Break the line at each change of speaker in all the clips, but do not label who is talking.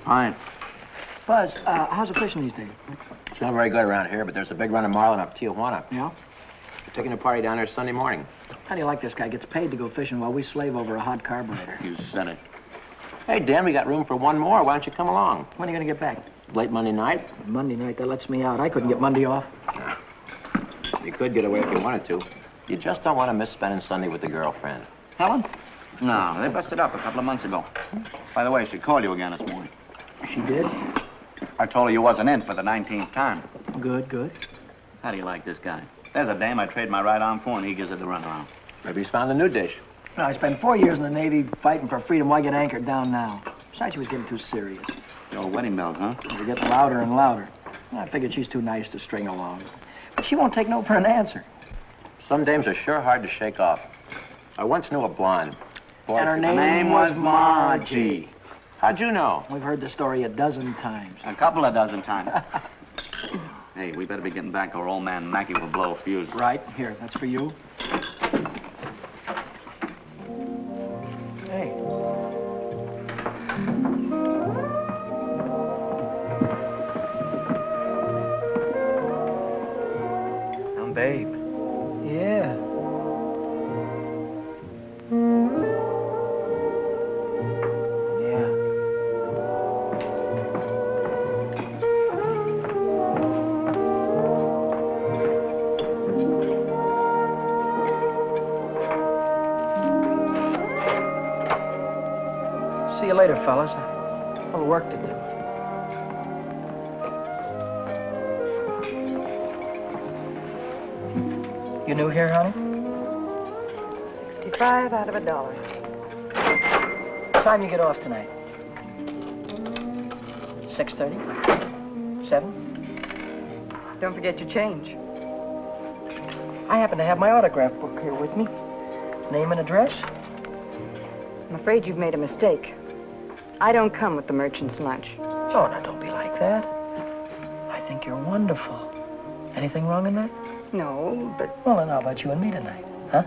Fine.
Buzz, how's the fishing these days?
It's not very good around here, but there's a big run of marlin up Tijuana.
Yeah?
We're taking a party down there Sunday morning.
How do you like this guy? Gets paid to go fishing while we slave over a hot carburetor.
You said it. Hey, Dan, we got room for one more. Why don't you come along?
When are you going to get back?
Late Monday night.
Monday night, that lets me out. I couldn't get Monday off.
You could get away if you wanted to. You just don't want to miss spending Sunday with the girlfriend.
Helen?
No, they busted up a couple of months ago. By the way, she called you again this morning.
She did?
I told her you wasn't in for the 19th time.
Good, good.
How do you like this guy? There's a dame I trade my right arm for, and he gives her the runaround.
Maybe he's found a new dish.
No, I spent 4 years in the Navy fighting for freedom. Why get anchored down now? Besides, she was getting too serious.
The old wedding bells, huh?
They were getting louder and louder. I figured she's too nice to string along. But she won't take no for an answer.
Some dames are sure hard to shake off. I once knew a blonde. Boy,
And her name was Margie.
How'd you know?
We've heard the story a dozen times.
A couple of dozen times. Hey, we better be getting back or old man Mackey will blow a fuse.
Right. Here, that's for you. Hey.
Some babe.
Yeah. See you later, fellas. A little work to do. You new here, honey?
65 out of $1.
What time you get off tonight? 6:30? 7?
Don't forget your change.
I happen to have my autograph book here with me. Name and address?
I'm afraid you've made a mistake. I don't come with the merchant's lunch.
Oh, now don't be like that. I think you're wonderful. Anything wrong in that?
No, but
Well, then how about you and me tonight? Huh?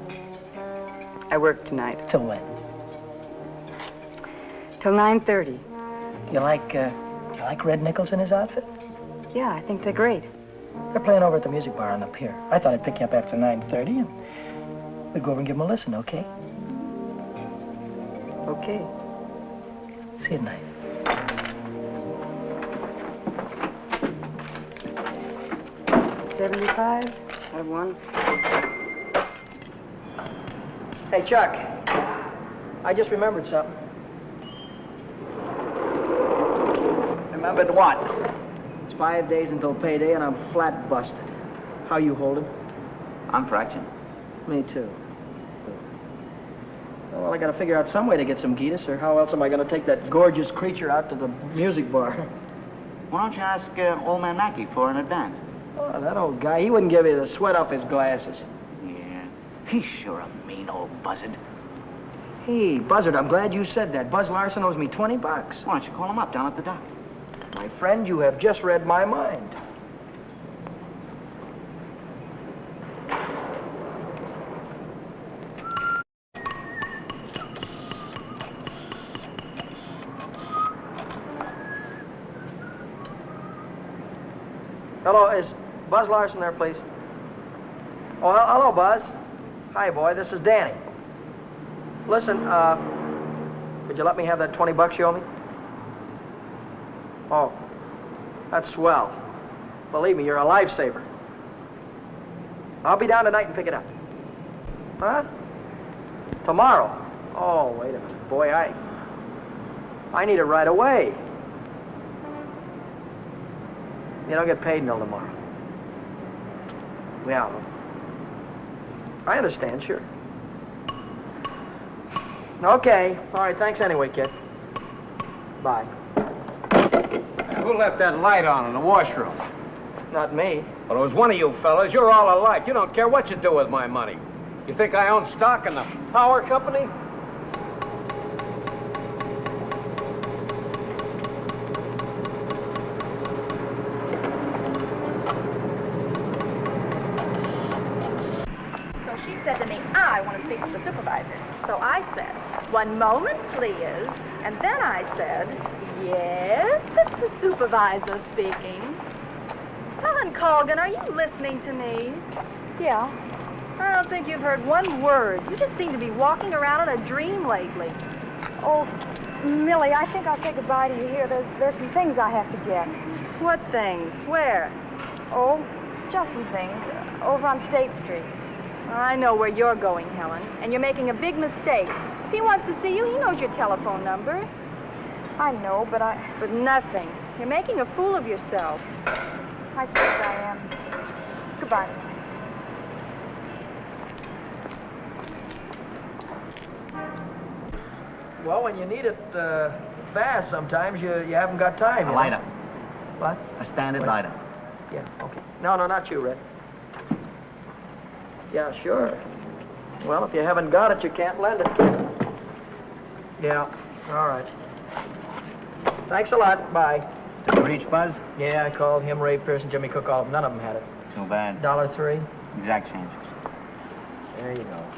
I work tonight.
Till when?
Till 9:30.
You like Red Nichols in his outfit?
Yeah, I think they're great.
They're playing over at the music bar on the pier. I thought I'd pick you up after 9:30 and we'd go over and give them a listen, okay?
Okay.
See you tonight.
$75 out of $1.
Hey, Chuck. I just remembered something.
Remembered what?
It's 5 days until payday and I'm flat busted. How you holding?
I'm fractured.
Me too. Well, I gotta figure out some way to get some Gitas, or how else am I gonna take that gorgeous creature out to the music bar?
Why don't you ask old man Mackey for an advance?
Oh, that old guy, he wouldn't give you the sweat off his glasses.
Yeah, he's sure a mean old buzzard.
Hey, Buzzard, I'm glad you said that. Buzz Larson owes me $20.
Why don't you call him up down at the dock?
My friend, you have just read my mind. Hello, is Buzz Larson there, please? Oh, hello, Buzz. Hi, boy, this is Danny. Listen, could you let me have that $20 you owe me? Oh, that's swell. Believe me, you're a lifesaver. I'll be down tonight and pick it up. Huh? Tomorrow? Oh, wait a minute. Boy, I need it right away. You don't get paid until tomorrow. Yeah. I understand, sure. Okay. All right, thanks anyway, kid. Bye.
Who left that light on in the washroom?
Not me.
Well, it was one of you fellas. You're all alike. You don't care what you do with my money. You think I own stock in the power company?
So she said to me, I want to speak with the supervisor. So I said, one moment, please. And then I said, yes. supervisor speaking. Helen Colgan, are you listening to me?
Yeah.
I don't think you've heard one word. You just seem to be walking around in a dream lately.
Oh, Millie, I think I'll say goodbye to you here. There's some things I have to get.
What things? Where?
Oh, just some things. Over on State Street.
I know where you're going, Helen, and you're making a big mistake. If he wants to see you, he knows your telephone number.
I know, but
But nothing. You're making a fool of yourself.
I suppose I am. Goodbye.
Well, when you need it fast, sometimes you haven't got time.
A
you know?
lighter.
What?
A standard lighter.
Yeah, okay. No, not you, Red. Yeah, sure. Well, if you haven't got it, you can't lend it. Yeah, all right. Thanks a lot. Bye.
Did you reach Buzz?
Yeah, I called him, Ray Pearson, Jimmy Cook, all of them. None of them had it.
Too bad.
$1.03.
Exact changes.
There you go.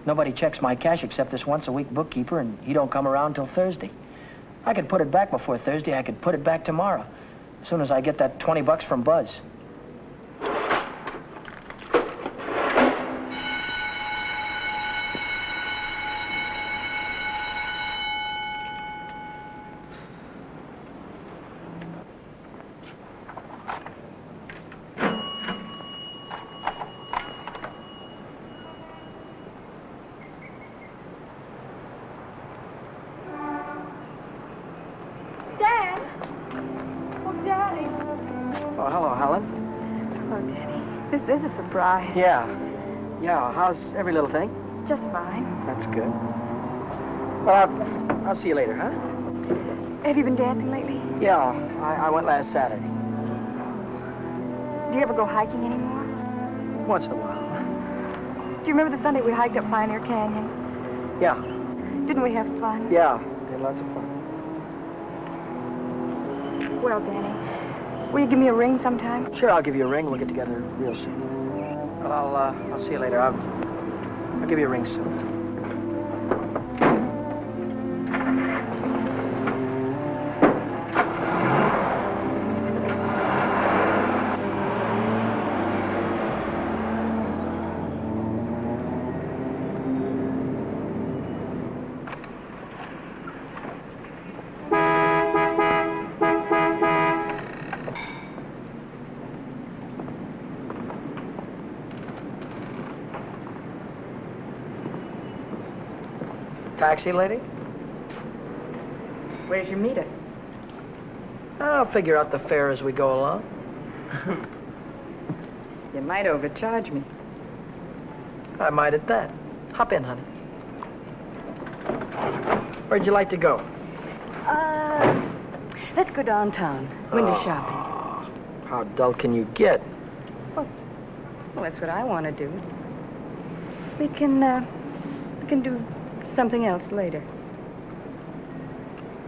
Nobody checks my cash except this once-a-week bookkeeper, and he don't come around till Thursday. I could put it back before Thursday. I could put it back tomorrow, as soon as I get that $20 from Buzz.
Dad! Oh, Daddy.
Oh, hello, Helen.
Oh, Daddy. This is a surprise.
Yeah. Yeah, how's every little thing?
Just fine.
That's good. Well, I'll see you later, huh?
Have you been dancing lately?
Yeah, I went last Saturday.
Do you ever go hiking anymore?
Once in a while.
Do you remember the Sunday we hiked up Pioneer Canyon?
Yeah,
Didn't we have fun?
yeah, had lots of fun.
Well, Danny, will you give me a ring sometime?
Sure, I'll give you a ring. We'll get together real soon. Well, I'll see you later. I'll give you a ring soon. Taxi lady?
Where's your meter?
I'll figure out the fare as we go along.
You might overcharge me.
I might at that. Hop in, honey. Where'd you like to go?
Let's go downtown. Window
Oh.
shopping.
How dull can you get?
Well, that's what I want to do. We can do something else later.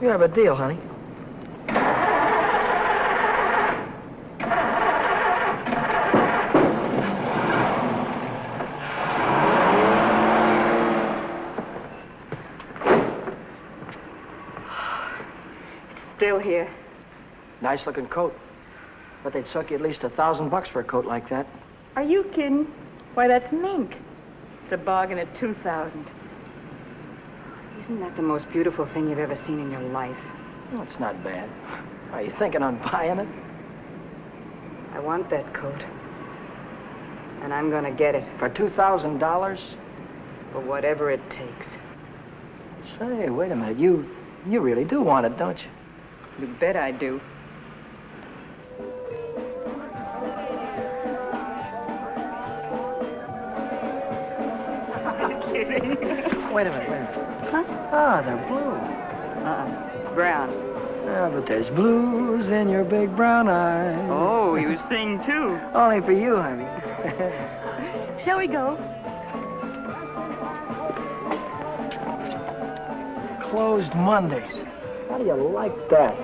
You have a deal, honey.
Still here.
Nice looking coat. But they'd suck you at least $1,000 for a coat like that.
Are you kidding? Why, that's mink. It's a bargain at $2,000. Isn't that the most beautiful thing you've ever seen in your life?
Well, it's not bad. Are you thinking on buying it?
I want that coat. And I'm gonna get it
For $2,000?
for whatever it takes.
Say, wait a minute. You really do want it, don't you?
You bet I do.
Wait a minute.
Huh?
Ah, they're blue.
Brown.
Yeah, but there's blues in your big brown eyes.
Oh, you sing too.
Only for you, honey.
Shall we go?
closed Mondays. How do you like that?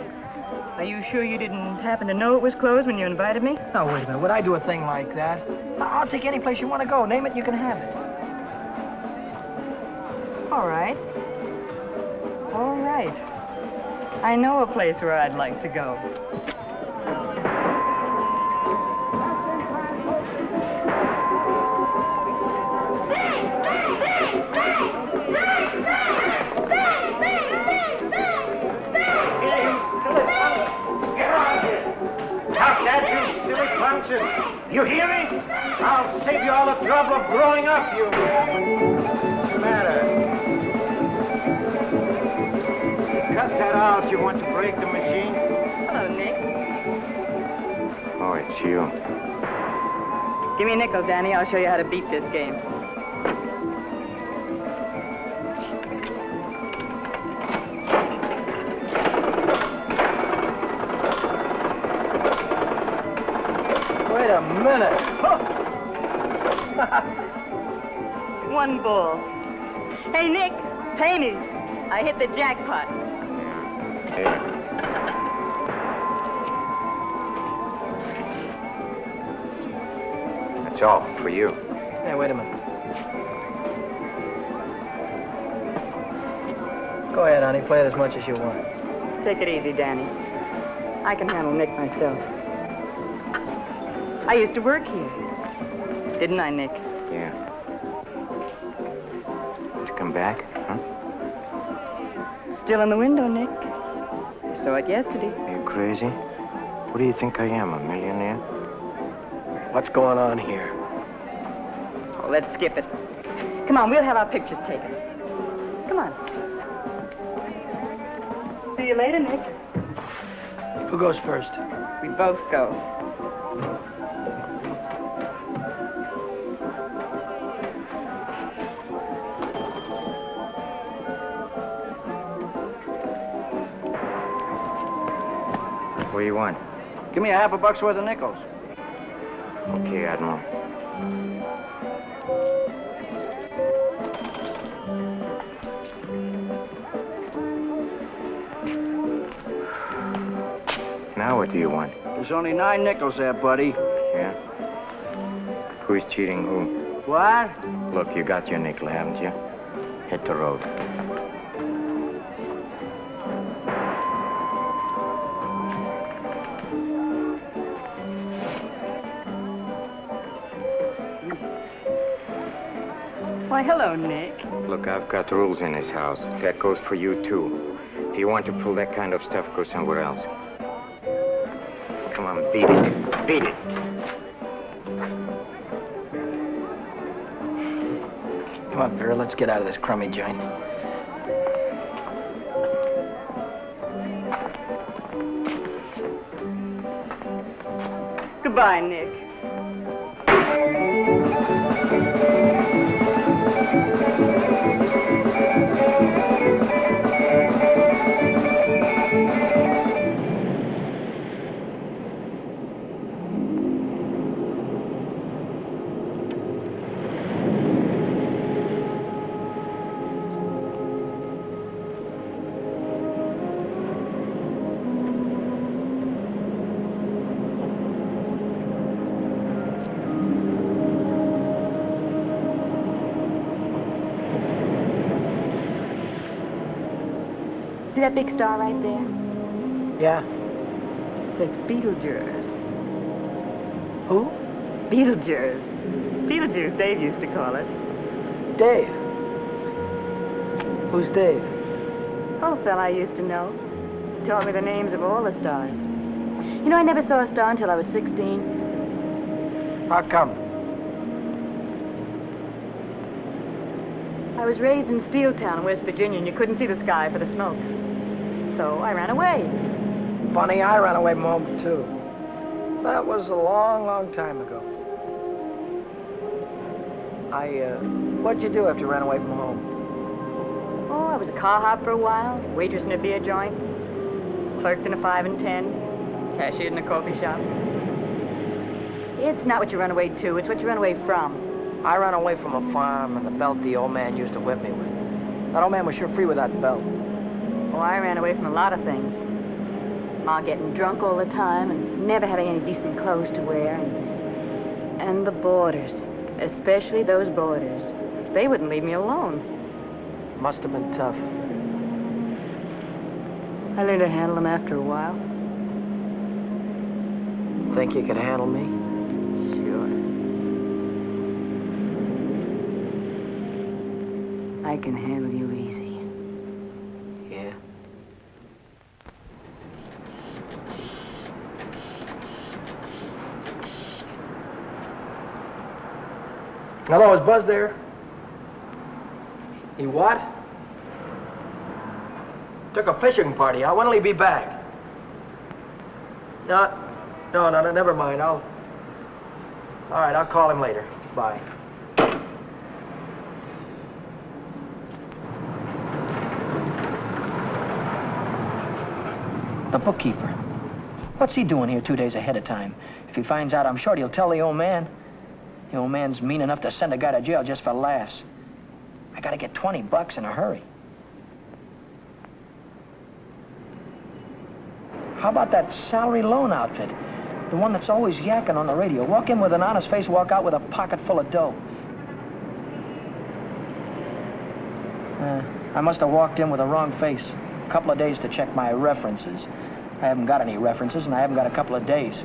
Are you sure you didn't happen to know it was closed when you invited me?
Oh, wait a minute. Would I do a thing like that? I'll take any place you want to go. Name it, you can have it.
All right. All right. I know a place where I'd like to go.
You hear me? I'll save you all the trouble of growing up, you... What's the matter? Cut that out. You want to break the machine?
Hello, Nick.
Oh, it's you.
Give me a nickel, Danny. I'll show you how to beat this game.
Wait a minute.
One bull. Hey, Nick, pay me. I hit the jackpot.
Here. That's all for you.
Hey, wait a minute. Go ahead, honey. Play it as much as you want.
Take it easy, Danny. I can handle Nick myself. I used to work here. Didn't I, Nick?
Yeah. To come back, huh?
Still in the window, Nick. I saw it yesterday.
Are you crazy? What do you think I am, a millionaire?
What's going on here?
Oh, let's skip it. Come on, we'll have our pictures taken. Come on. See you later, Nick.
Who goes first?
We both go.
What do you want?
Give me a $50 worth of nickels.
Okay, Admiral. Now what do you want?
There's only 9 nickels there, buddy.
Yeah? Who's cheating who?
What?
Look, you got your nickel, haven't you? Hit the road.
Why, hello, Nick.
Look, I've got rules in this house. That goes for you, too. If you want to pull that kind of stuff, go somewhere else. Come on, beat it. Beat it.
Come on, Vera, let's get out of this crummy joint.
Goodbye, Nick.
See that big star right there?
Yeah?
That's Beetlejuice.
Who?
Beetlejuice. Beetlejuice, Dave used to call it.
Dave. Who's Dave?
Oh, fella I used to know. Taught me the names of all the stars.
You know, I never saw a star until I was 16.
How come?
I was raised in Steeltown in West Virginia, and you couldn't see the sky for the smoke. So I ran away.
Funny, I ran away from home, too. That was a long, long time ago. What'd you do after you ran away from home?
Oh, I was a car hop for a while, waitress in a beer joint, clerked in a 5 and 10, cashiered in a coffee shop. It's not what you run away to, it's what you run away from.
I ran away from a farm and the belt the old man used to whip me with. That old man was sure free with that belt.
Oh, I ran away from a lot of things. Ma getting drunk all the time and never having any decent clothes to wear. And the boarders, especially those boarders. They wouldn't leave me alone.
Must have been tough.
I learned to handle them after a while.
Think you could handle me?
Sure. I can handle you easy.
Yeah. Hello, is Buzz there? He what? Took a fishing party out. When will he be back? No, never mind. All right, I'll call him later. Bye. The bookkeeper. What's he doing here 2 days ahead of time? If he finds out, I'm sure he'll tell the old man. The old man's mean enough to send a guy to jail just for laughs. I gotta get $20 in a hurry. How about that salary loan outfit? The one that's always yakking on the radio. Walk in with an honest face, walk out with a pocket full of dough. I must have walked in with the wrong face. A couple of days to check my references. I haven't got any references, and I haven't got a couple of days.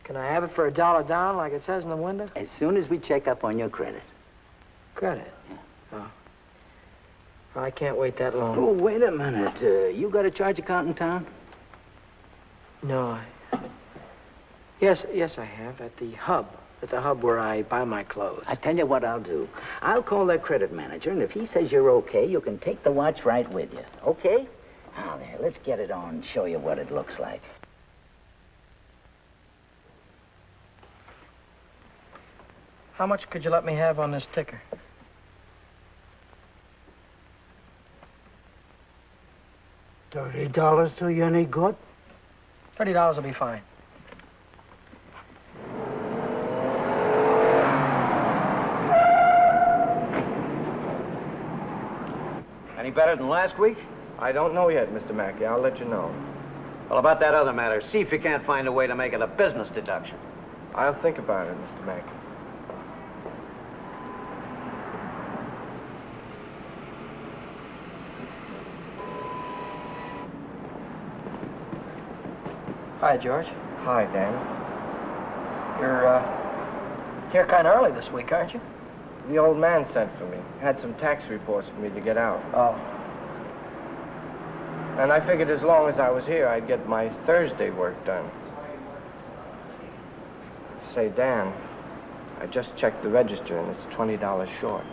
Can I have it for $1 down, like it says in the window?
As soon as we check up on your credit.
Credit? Oh. I can't wait that long.
Oh, wait a minute. You got a charge account in town?
No, Yes, I have, at the hub. At the hub where I buy my clothes.
I tell you what I'll do. I'll call that credit manager, and if he says you're okay, you can take the watch right with you. Okay? Now, there, let's get it on and show you what it looks like.
How much could you let me have on this ticker?
$30 do you any good?
$30 will be fine.
Any better than last week?
I don't know yet, Mr. Mackey. I'll let you know.
Well, about that other matter, see if you can't find a way to make it a business deduction.
I'll think about it, Mr. Mackey.
Hi, George.
Hi, Dan.
You're here kind of early this week, aren't you?
The old man sent for me. Had some tax reports for me to get out.
Oh.
And I figured as long as I was here, I'd get my Thursday work done. Say, Dan, I just checked the register and it's $20 short.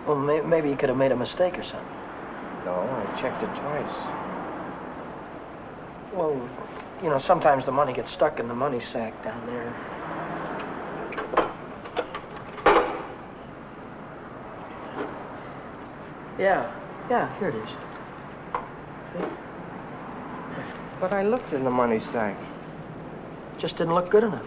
Well, maybe you could have made a mistake or something.
No, I checked it twice.
Well, you know, sometimes the money gets stuck in the money sack down there. Yeah, here it is. See?
But I looked in the money sack.
Just didn't look good enough.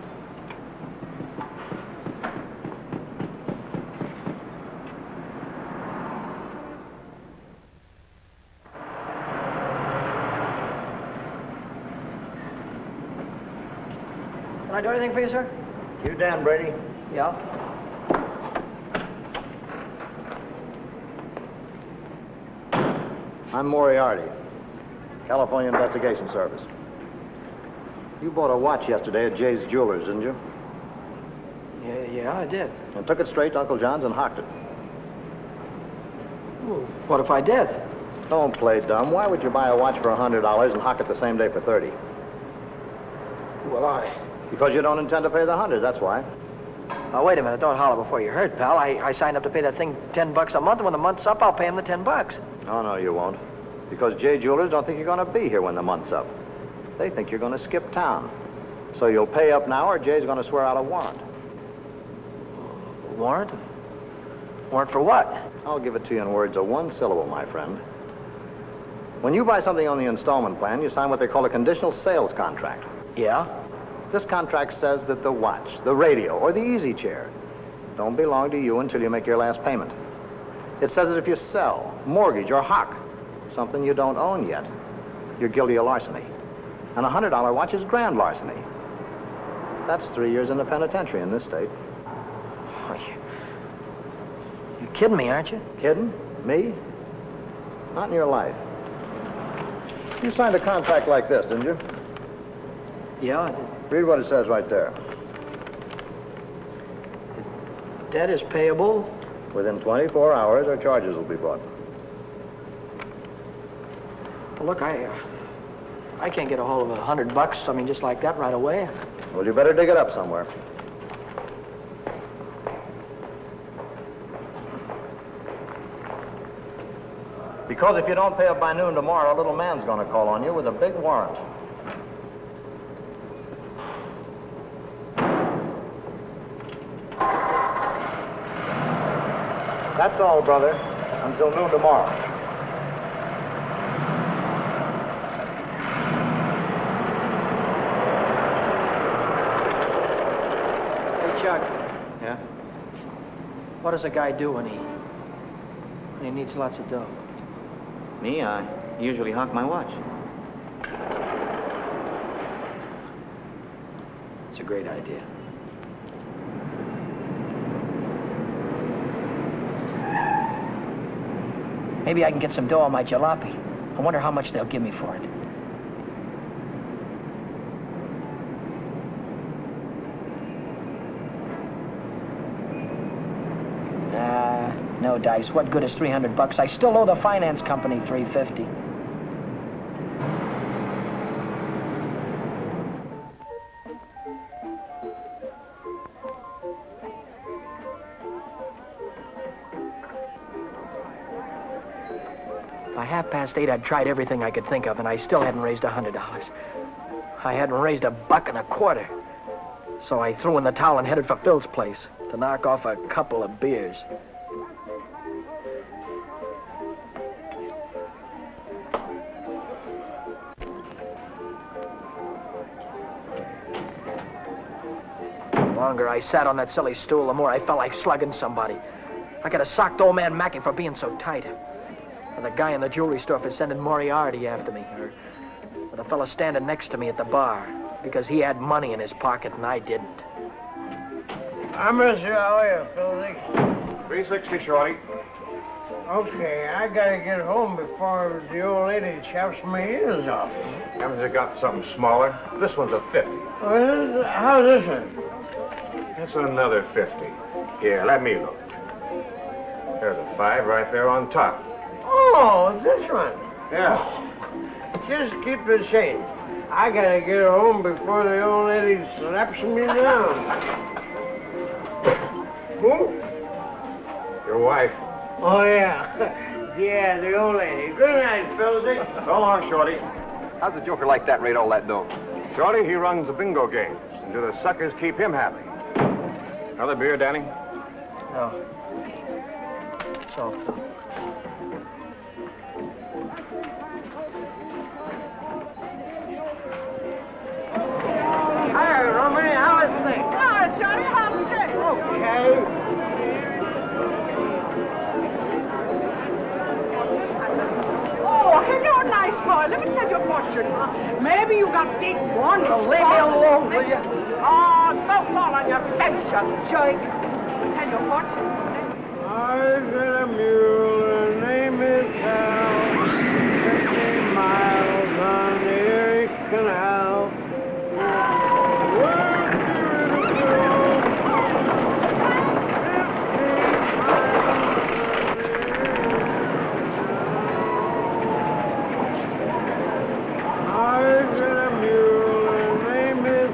Can I do anything for you, sir?
You Dan Brady?
Yeah.
I'm Moriarty, California Investigation Service. You bought a watch yesterday at Jay's Jewelers, didn't you?
Yeah, I did.
And took it straight to Uncle John's and hocked it.
Well, what if I did?
Don't play dumb. Why would you buy a watch for $100 and hock it the same day for $30?
Well,
Because you don't intend to pay the 100, that's why.
Now, wait a minute. Don't holler before you hurt, pal. I signed up to pay that thing $10 a month, and when the month's up, I'll pay him the $10.
Oh, no, you won't. Because J Jewelers don't think you're going to be here when the month's up. They think you're going to skip town. So you'll pay up now, or Jay's going to swear out a warrant.
Warrant? Warrant for what?
I'll give it to you in words of one syllable, my friend. When you buy something on the installment plan, you sign what they call a conditional sales contract.
Yeah?
This contract says that the watch, the radio, or the easy chair don't belong to you until you make your last payment. It says that if you sell, mortgage, or hock something you don't own yet, you're guilty of larceny. And a $100 watch is grand larceny. That's 3 years in the penitentiary in this state.
Oh, you're kidding me, aren't you?
Kidding? Me? Not in your life. You signed a contract like this, didn't you?
Yeah, I did.
Read what it says right there.
Debt is payable.
Within 24 hours, our charges will be brought.
Well, look, I can't get a hold of $100, I mean, just like that right away.
Well, you better dig it up somewhere. Because if you don't pay up by noon tomorrow, a little man's going to call on you with a big warrant. That's all, brother. Until noon tomorrow.
Hey, Chuck,
Yeah?
what does a guy do when he needs lots of dough?
Me, I usually hock my watch.
It's a great idea. Maybe I can get some dough on my jalopy. I wonder how much they'll give me for it. No dice. What good is $300? I still owe the finance company $350. By 8:30, I'd tried everything I could think of, and I still hadn't raised $100. I hadn't raised $1.25. So I threw in the towel and headed for Phil's place to knock off a couple of beers. The longer I sat on that silly stool, the more I felt like slugging somebody. I could have socked old man Mackey for being so tight. Or the guy in the jewelry store for sending Moriarty after me. Or the fella standing next to me at the bar because he had money in his pocket and I didn't.
I miss you. How are you, Philly?
360, Shorty.
Okay, I gotta get home before the old lady chops my ears off.
Haven't you got something smaller? This one's a 50.
How's this one?
That's another 50. Here, let me look. There's a 5 right there on top.
Oh, this one.
Yeah.
Just keep the change. I gotta get home before the old lady slaps me down. Who?
Your wife.
Oh, yeah. Yeah, the old lady. Good night, Philzy.
So long, Shorty. How's a joker like that rate all that dough? Shorty, he runs the bingo games. And do the suckers keep him happy? Another beer, Danny?
No. So,
Hi, Romany. How is things?
Oh, Shorty, how's the day?
Okay.
Oh, hello, nice boy. Let me tell you a fortune. Maybe you got big ones.
leave me alone, will you?
Oh, don't fall on your face, you jerk. Tell you a fortune.
I've got a mule. Her name is Sal. 50 miles on the Erie Canal. I've got a mule. Her name is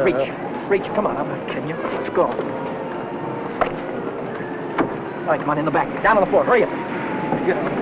Reach. Come on, I'm not kidding you. Let's go. All right, come on, in the back. Down on the floor. Hurry up. Get up.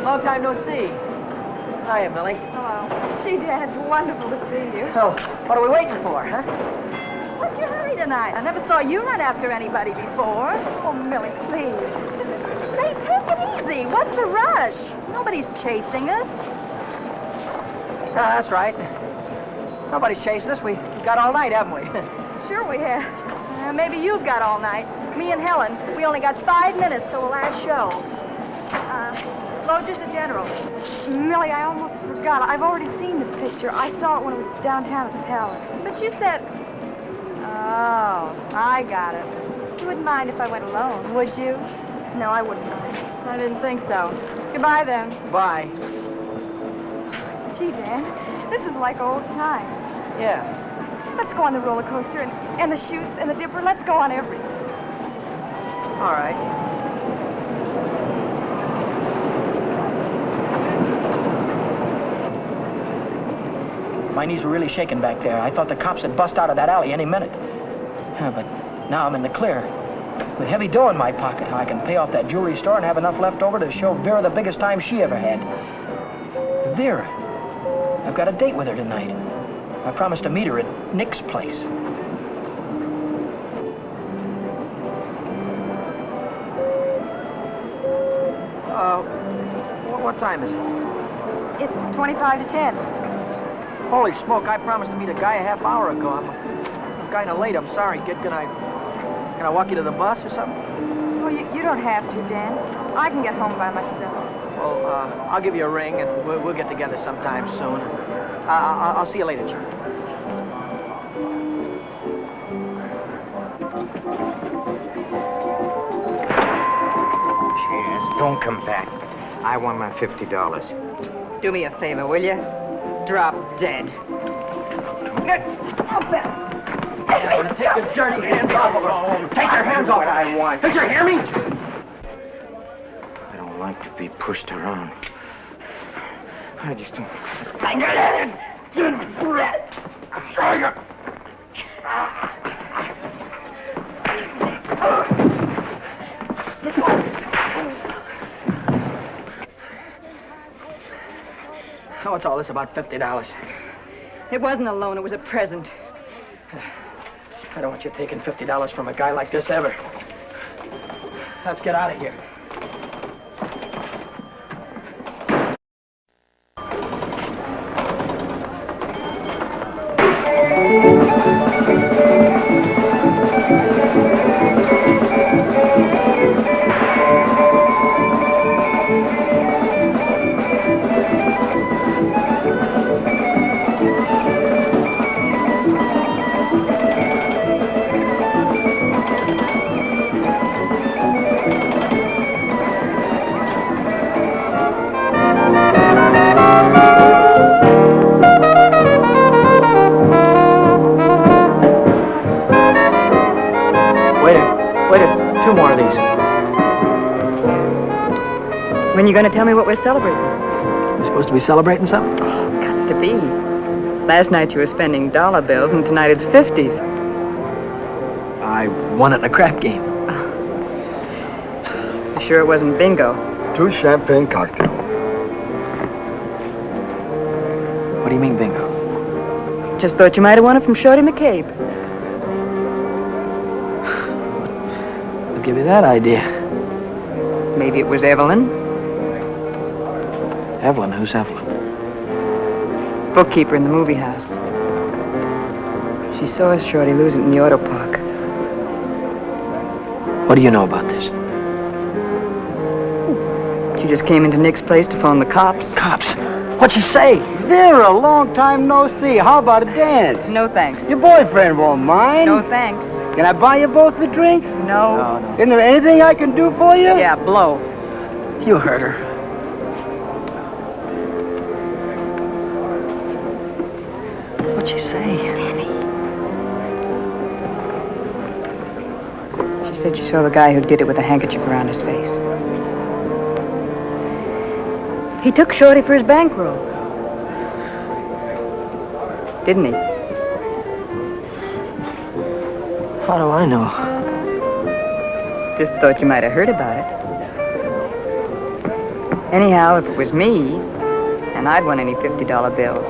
Long time no see. Hiya, Millie.
Hello. Gee, Dad, it's wonderful to see you.
Oh, what are we waiting for, huh?
What's your hurry tonight? I never saw you run after anybody before. Oh, Millie, please. Say, take it easy. What's the rush? Nobody's chasing us.
That's right. Nobody's chasing us. We got all night, haven't we?
Sure we have. Maybe you've got all night. Me and Helen, we only got 5 minutes till the last show. Lodger's a general.
Millie, I almost forgot. I've already seen this picture. I saw it when it was downtown at the Palace.
But you said... Oh, I got it. You wouldn't mind if I went alone, would you? No, I wouldn't mind. I didn't think so. Goodbye, then.
Bye.
Gee, Dan, this is like old times.
Yeah.
Let's go on the roller coaster and the chutes and the dipper. Let's go on everything.
All right. My knees were really shaking back there. I thought the cops had bust out of that alley any minute. But now I'm in the clear. With heavy dough in my pocket, I can pay off that jewelry store and have enough left over to show Vera the biggest time she ever had. Vera. I've got a date with her tonight. I promised to meet her at Nick's place. What time is it?
It's 25 to 10.
Holy smoke, I promised to meet a guy a half hour ago. I'm kind of late. I'm sorry, kid. Can I walk you to the bus or something?
Well, you don't have to, Dan. I can get home by myself.
Well, I'll give you a ring, and we'll get together sometime soon. I'll see you later, Jim.
Cheers. Don't come back. I want my $50.
Do me a favor, will you? Drop dead.
Take your dirty hands off of her. Take your hands off.
What I want.
Did you hear me?
I don't like to be pushed around. I just don't...
What's all this about $50?
It wasn't a loan, it was a present.
I don't want you taking $50 from a guy like this ever. Let's get out of here.
When are you going to tell me what we're celebrating?
We're supposed to be celebrating something?
Oh, got to be. Last night you were spending dollar bills, and tonight it's 50s.
I won it in a crap game.
You sure it wasn't bingo?
2 champagne cocktails.
What do you mean, bingo?
Just thought you might have won it from Shorty McCabe.
I'll give you that idea.
Maybe it was Evelyn.
Evelyn? Who's Evelyn?
bookkeeper in the movie house. She saw Shorty lose it in the auto park.
What do you know about this?
She just came into Nick's place to phone the cops.
Cops? What'd you say?
Vera, long time no see. How about a dance?
No thanks.
Your boyfriend won't mind.
No thanks.
Can I buy you both a drink?
No.
Isn't there anything I can do for you?
Yeah, blow.
You heard her. What'd she say?
Danny. She said she saw the guy who did it with a handkerchief around his face. He took Shorty for his bankroll. Didn't he?
How do I know?
Just thought you might have heard about it. Anyhow, if it was me, and I'd won any $50 bills,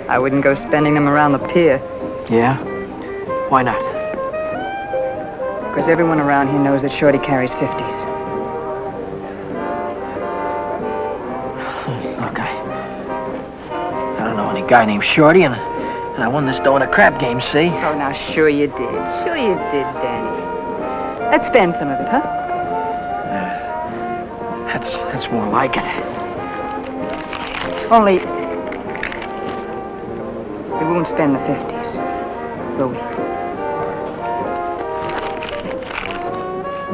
I wouldn't go spending them around the pier.
Yeah? Why not?
Because everyone around here knows that Shorty carries 50s.
Look, I don't know any guy named Shorty, and I won this dough in a crap game, see?
Oh, now, sure you did. Sure you did, Danny. Let's spend some of it, huh?
That's more like it.
Only, we won't spend the 50s, will we?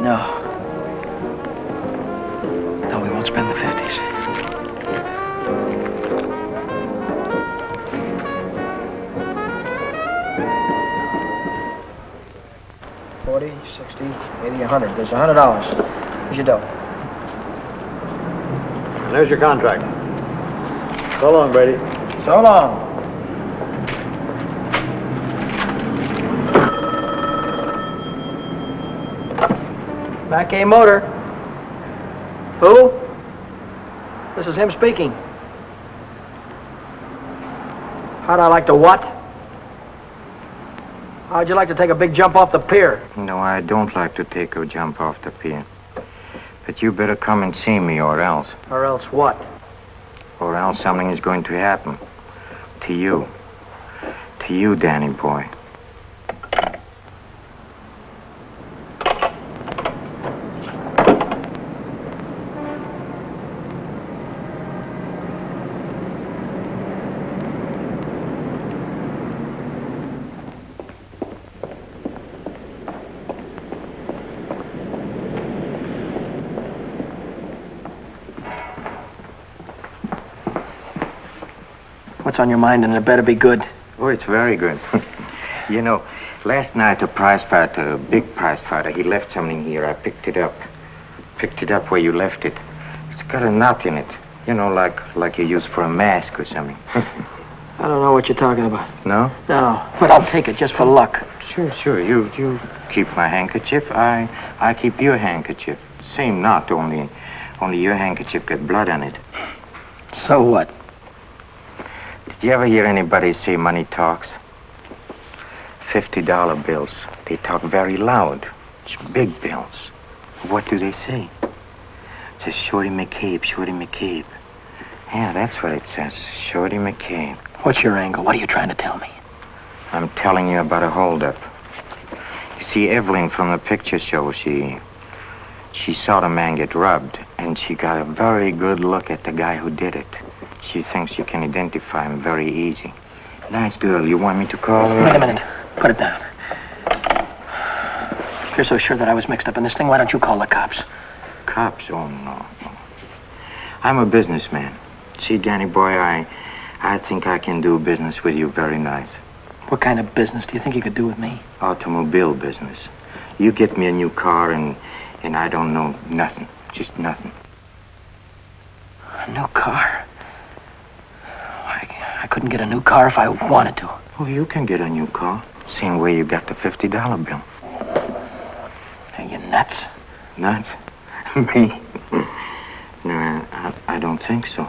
No. No, we won't spend the 50s. $40, $60, $80, $100. There's $100. Here's your dough.
There's your contract. So long, Brady.
So long. Back A Motor. Who? This is him speaking. How'd I like to what? How'd you like to take a big jump off the pier?
No, I don't like to take a jump off the pier. But you better come and see me, or else.
Or else what?
Or else something is going to happen. To you. To you, Danny boy.
What's on your mind, and it better be good.
Oh, it's very good. You know, last night a prize fighter, a big prize fighter, he left something here. I picked it up. Picked it up where you left it. It's got a knot in it. You know, like you use for a mask or something.
I don't know what you're talking about.
No?
No, but I'll take it just for luck.
Sure. You keep my handkerchief. I keep your handkerchief. Same knot, only your handkerchief got blood on it.
So what?
Did you ever hear anybody say money talks? $50 bills. They talk very loud. It's big bills. What do they say? It says Shorty McCabe, Shorty McCabe. Yeah, that's what it says. Shorty McCabe.
What's your angle? What are you trying to tell me?
I'm telling you about a holdup. You see, Evelyn from the picture show, she saw the man get robbed, and she got a very good look at the guy who did it. She thinks you can identify him very easy. Nice girl. You want me to call her?
Wait a minute. Put it down. If you're so sure that I was mixed up in this thing, why don't you call the cops?
Cops? Oh, no. I'm a businessman. See, Danny boy, I think I can do business with you very nice.
What kind of business do you think you could do with me?
Automobile business. You get me a new car and I don't know nothing. Just nothing.
A new car? I couldn't get a new car if I wanted to.
Oh, you can get a new car. Same way you got the $50 bill.
Are you nuts?
Nuts? Me? No, I don't think so.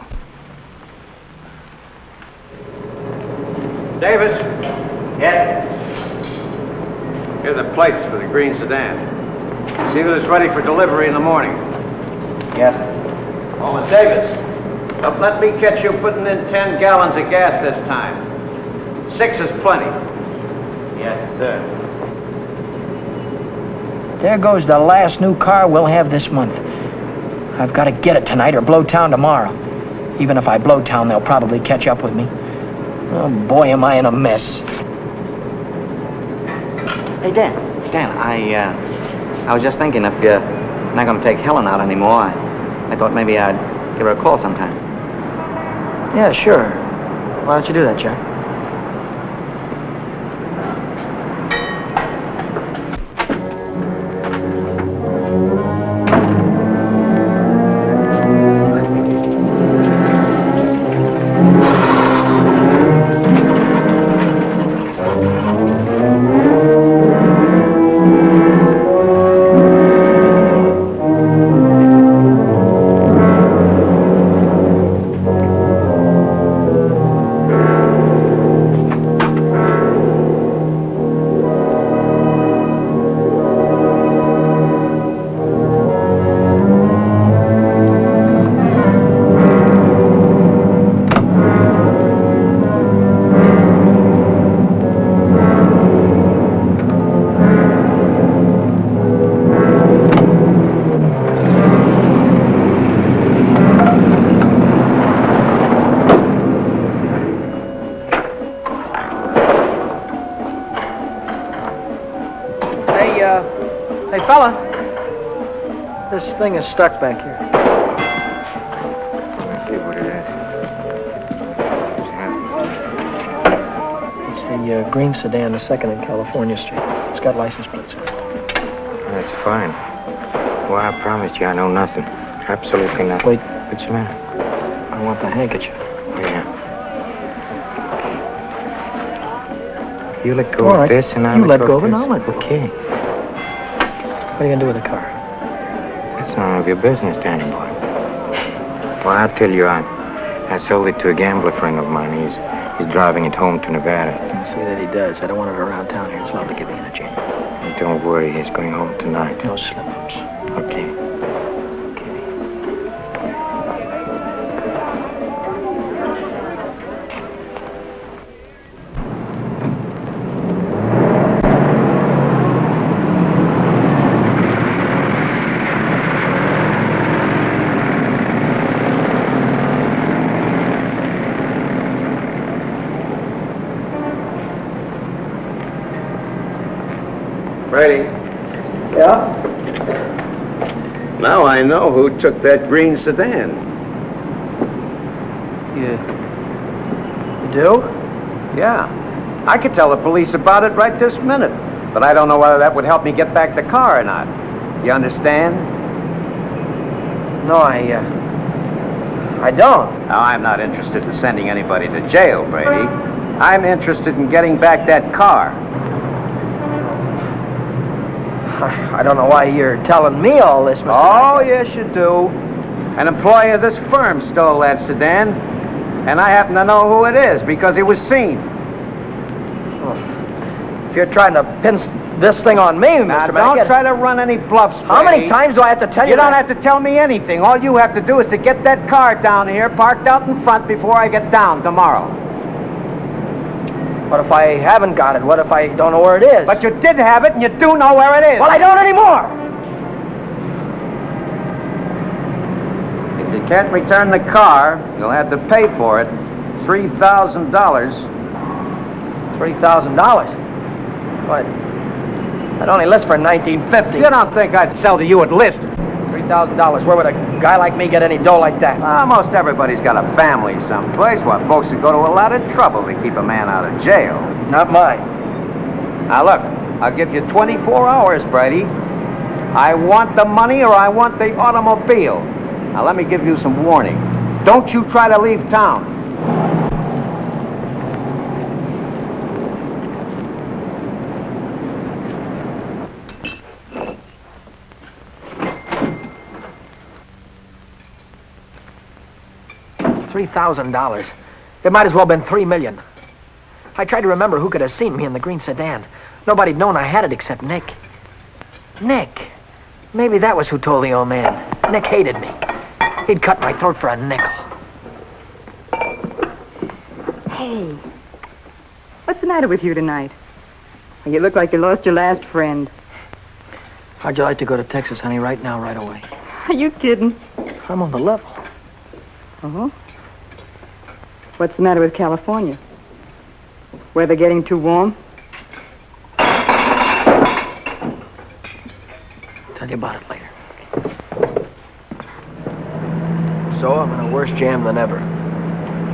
Davis? Yes? Here are the plates for the green sedan. See that it's ready for delivery in the morning.
Yes.
Oh, and Davis,
But let me catch you putting in 10 gallons of gas this time. 6 is plenty. Yes, sir.
There goes the last new car we'll have this month. I've got to get it tonight or blow town tomorrow. Even if I blow town, they'll probably catch up with me. Oh, boy, am I in a mess.
Hey, Dan, I was just thinking if you're not going to take Helen out anymore, I thought maybe I'd give her a call sometime.
Yeah, sure. Why don't you do that, Jack? Hey, fella. This thing is stuck back here.
Let's see what it is.
It's the green sedan, the second in California Street. It's got license plates.
That's fine. Well, I promise you I know nothing. Absolutely nothing.
Wait.
What's the matter?
I want the handkerchief.
Yeah. You let go
All
of
right.
this and
You let go of it and I'll let go.
Okay.
What are you going to do with the car?
That's none of your business, Danny boy. Well, I'll tell you, I sold it to a gambler friend of mine. He's driving it home to Nevada.
I'll see that he does. I don't want it around town here. It's lovely to get me in a jam.
And don't worry, he's going home tonight.
No slip-ups.
Okay.
Brady.
Yeah?
Now I know who took that green sedan.
You do?
Yeah. I could tell the police about it right this minute. But I don't know whether that would help me get back the car or not. You understand?
No, I don't.
Now, I'm not interested in sending anybody to jail, Brady. I'm interested in getting back that car.
I don't know why you're telling me all this, Mr.
Oh, yes, you do. An employee of this firm stole that sedan, and I happen to know who it is because he was seen.
If you're trying to pin this thing on me,
Now,
Mr.
don't try to run any bluffs, Brady.
How many times do I have to tell you
You don't
that?
have to tell me anything. All you have to do is to get that car down here, parked out in front before I get down tomorrow.
What if I haven't got it? What if I don't know where it is?
But you did have it, and you do know where it is.
Well, I don't anymore!
If you can't return the car, you'll have to pay for it. $3,000.
$3,000? What? I'd only list for $1,950.
You don't think I'd sell to you at list?
$3,000. Where would a guy like me get any dough like that?
Most everybody's got a family someplace. Well, folks would go to a lot of trouble to keep a man out of jail.
Not mine.
Now, look, I'll give you 24 hours, Brady. I want the money or I want the automobile. Now, let me give you some warning. Don't you try to leave town.
$3,000. It might as well have been $3 million. I tried to remember who could have seen me in the green sedan. Nobody'd known I had it except Nick. Nick. Maybe that was who told the old man. Nick hated me. He'd cut my throat for a nickel.
Hey, what's the matter with you tonight? You look like you lost your last friend.
How'd you like to go to Texas, honey, right now, right away?
Are you kidding?
I'm on the level.
Oh? What's the matter with California? Weather getting too warm?
Tell you about it later. So I'm in a worse jam than ever.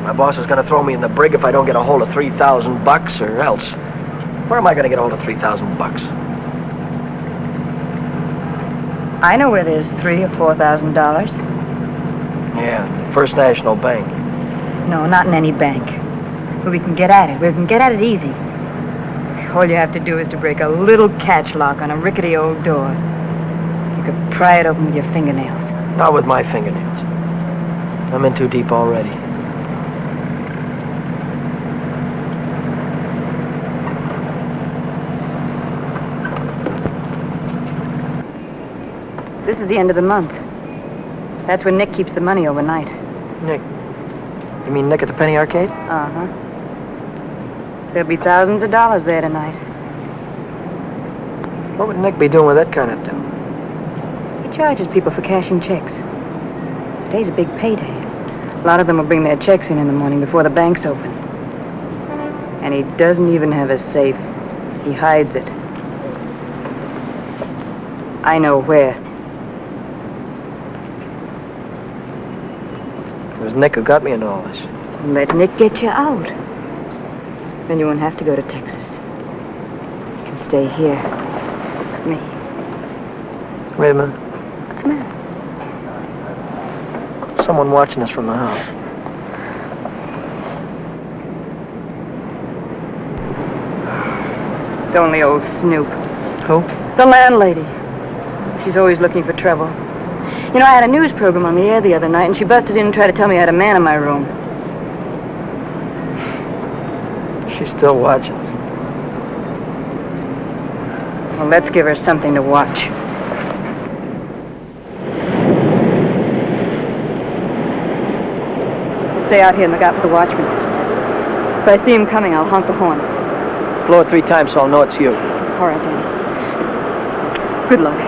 My boss is going to throw me in the brig if I don't get a hold of $3,000 or else. Where am I going to get a hold of $3,000?
I know where there's $3,000 or $4,000.
Yeah, First National Bank.
No, not in any bank. But we can get at it. We can get at it easy. All you have to do is to break a little catch lock on a rickety old door. You could pry it open with your fingernails.
Not with my fingernails. I'm in too deep already.
This is the end of the month. That's when Nick keeps the money overnight.
Nick? You mean Nick at the Penny Arcade?
Uh-huh. There'll be thousands of dollars there tonight.
What would Nick be doing with that kind of dough?
He charges people for cashing checks. Today's a big payday. A lot of them will bring their checks in the morning before the bank's open. And he doesn't even have a safe. He hides it. I know where.
It was Nick who got me into all this.
Let Nick get you out. Then you won't have to go to Texas. You can stay here with me.
Wait a minute.
What's the matter?
Someone watching us from the house.
It's only old Snoop.
Who?
The landlady. She's always looking for trouble. You know, I had a news program on the air the other night, and she busted in and tried to tell me I had a man in my room.
She's still watching us.
Well, let's give her something to watch. Stay out here and look out for the watchman. If I see him coming, I'll honk the horn.
Blow it 3 times so I'll know it's you.
All right, Danny. Good luck.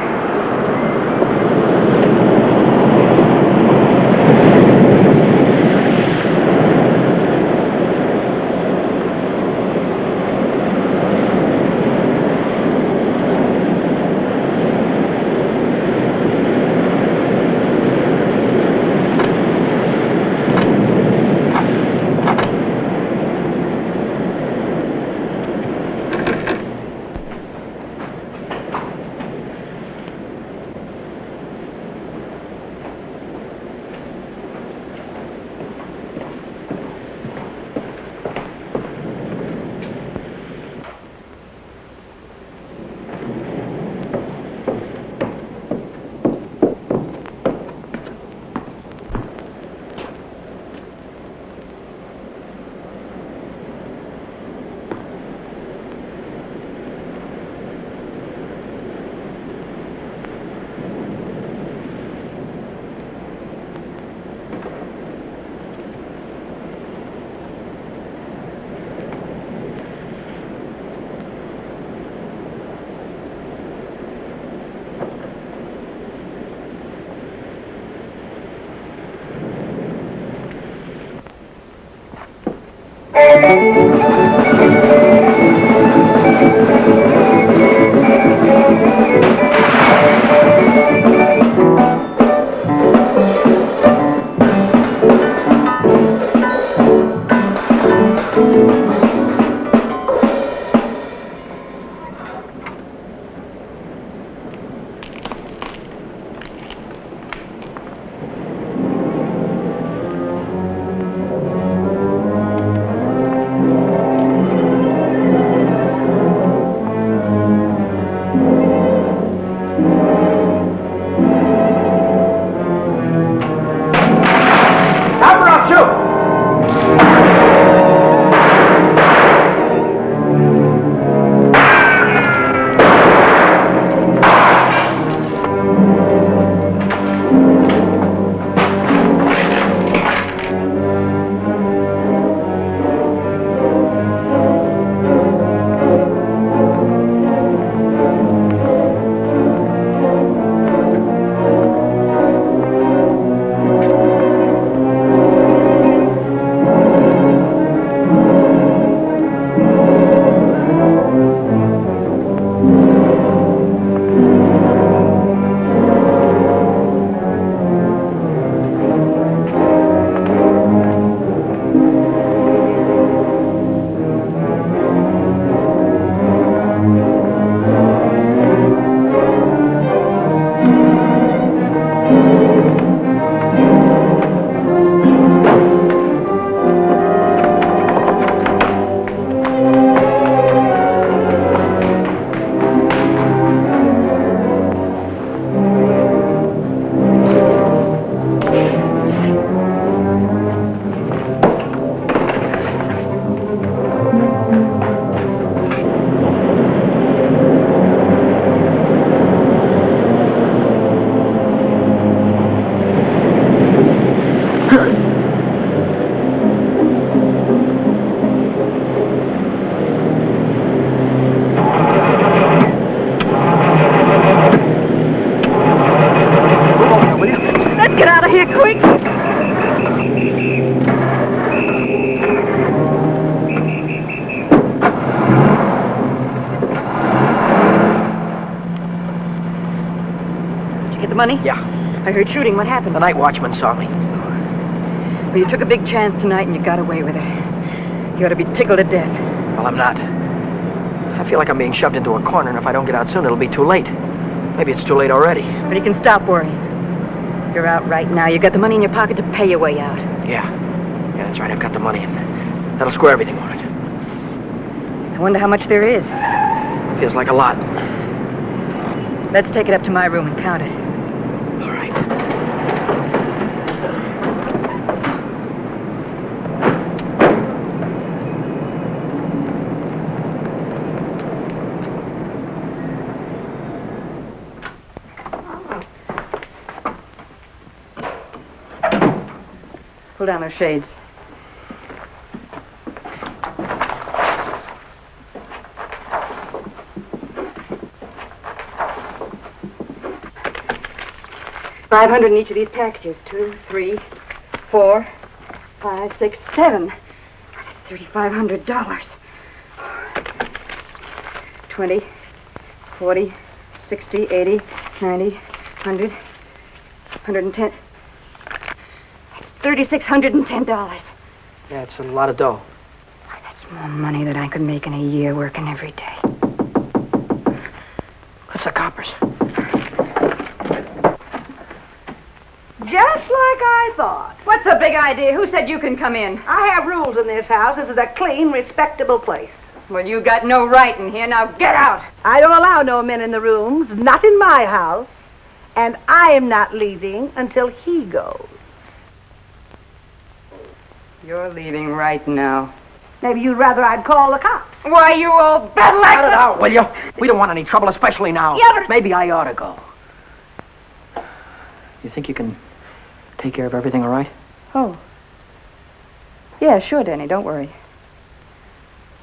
money?
Yeah.
I heard shooting. What happened?
The night watchman saw me.
Well, you took a big chance tonight and you got away with it. You ought to be tickled to death.
Well, I'm not. I feel like I'm being shoved into a corner, and if I don't get out soon, it'll be too late. Maybe it's too late already.
But you can stop worrying. You're out right now. You got the money in your pocket to pay your way out.
Yeah. Yeah, that's right. I've got the money, and that'll square everything on it.
I wonder how much there is.
Feels like a lot.
Let's take it up to my room and count it.
All right.
Pull down those shades. $500 in each of these packages. 2, 3, 4, 5, 6, 7. That's $3,500. 20, 40, 60, 80, 90, 100, 110. $3,610.
Yeah, it's a lot of dough.
That's more money than I could make in a year working every day.
What's the coppers?
Just like I thought.
What's the big idea? Who said you can come in?
I have rules in this house. This is a clean, respectable place.
Well, you got no right in here. Now get out.
I don't allow no men in the rooms, not in my house. And I am not leaving until he goes.
You're leaving right now.
Maybe you'd rather I'd call the cops.
Why, you old battle
Cut it out, will you? We don't want any trouble, especially now.
Yeah, but...
Maybe I ought to go. You think you can take care of everything all right?
Oh. Yeah, sure, Danny. Don't worry.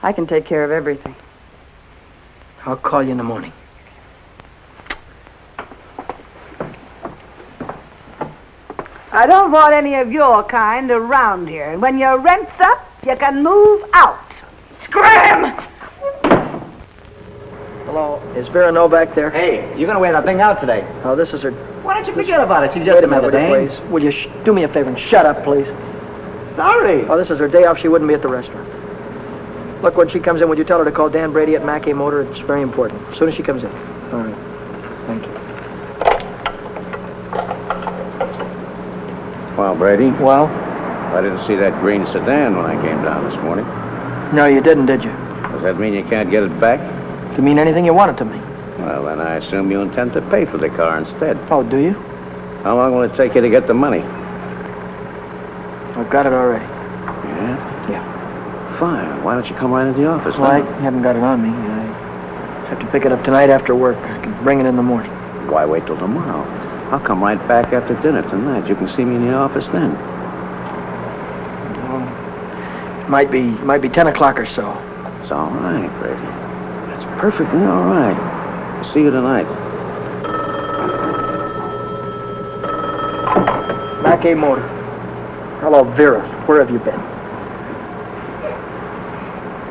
I can take care of everything.
I'll call you in the morning.
I don't want any of your kind around here. And when your rent's up, you can move out.
Scram!
Hello, is Vera Novak there?
Hey, you're going to wear that thing out today.
Oh, this is her...
Why don't you forget about it? She just
Wait a minute,
another
will you,
day.
please? Will you do me a favor and shut up, please?
Sorry.
Oh, this is her day off. She wouldn't be at the restaurant. Look, when she comes in, would you tell her to call Dan Brady at Mackay Motor? It's very important. As soon as she comes in. All right. Thank you.
Well, Brady,
Well?
I didn't see that green sedan when I came down this morning.
No, you didn't, did you?
Does that mean you can't get it back?
If you mean anything you want it to me.
Well, then I assume you intend to pay for the car instead.
Oh, do you?
How long will it take you to get the money?
I've got it already.
Yeah?
Yeah.
Fine. Why don't you come right into the office?
Well, I haven't got it on me. I have to pick it up tonight after work. I can bring it in the morning.
Why wait till tomorrow? I'll come right back after dinner tonight. You can see me in the office then.
Well, might be 10 o'clock or so.
It's all right, Brady. That's perfectly all right. I'll see you tonight.
Mackay Motor. Hello, Vera. Where have you been?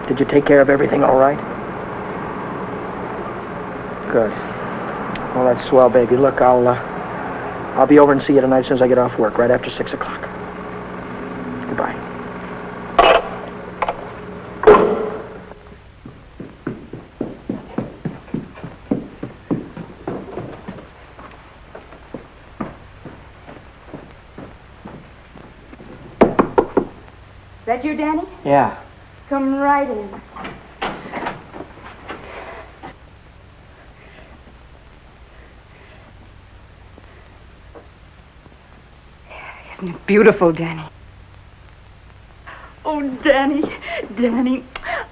Did you take care of everything all right? Good. Well, that's swell, baby. Look, I'll be over and see you tonight as soon as I get off work, right after 6 o'clock. Goodbye.
That you, Danny?
Yeah.
Come right in.
Isn't it beautiful, Danny? Oh, Danny, Danny,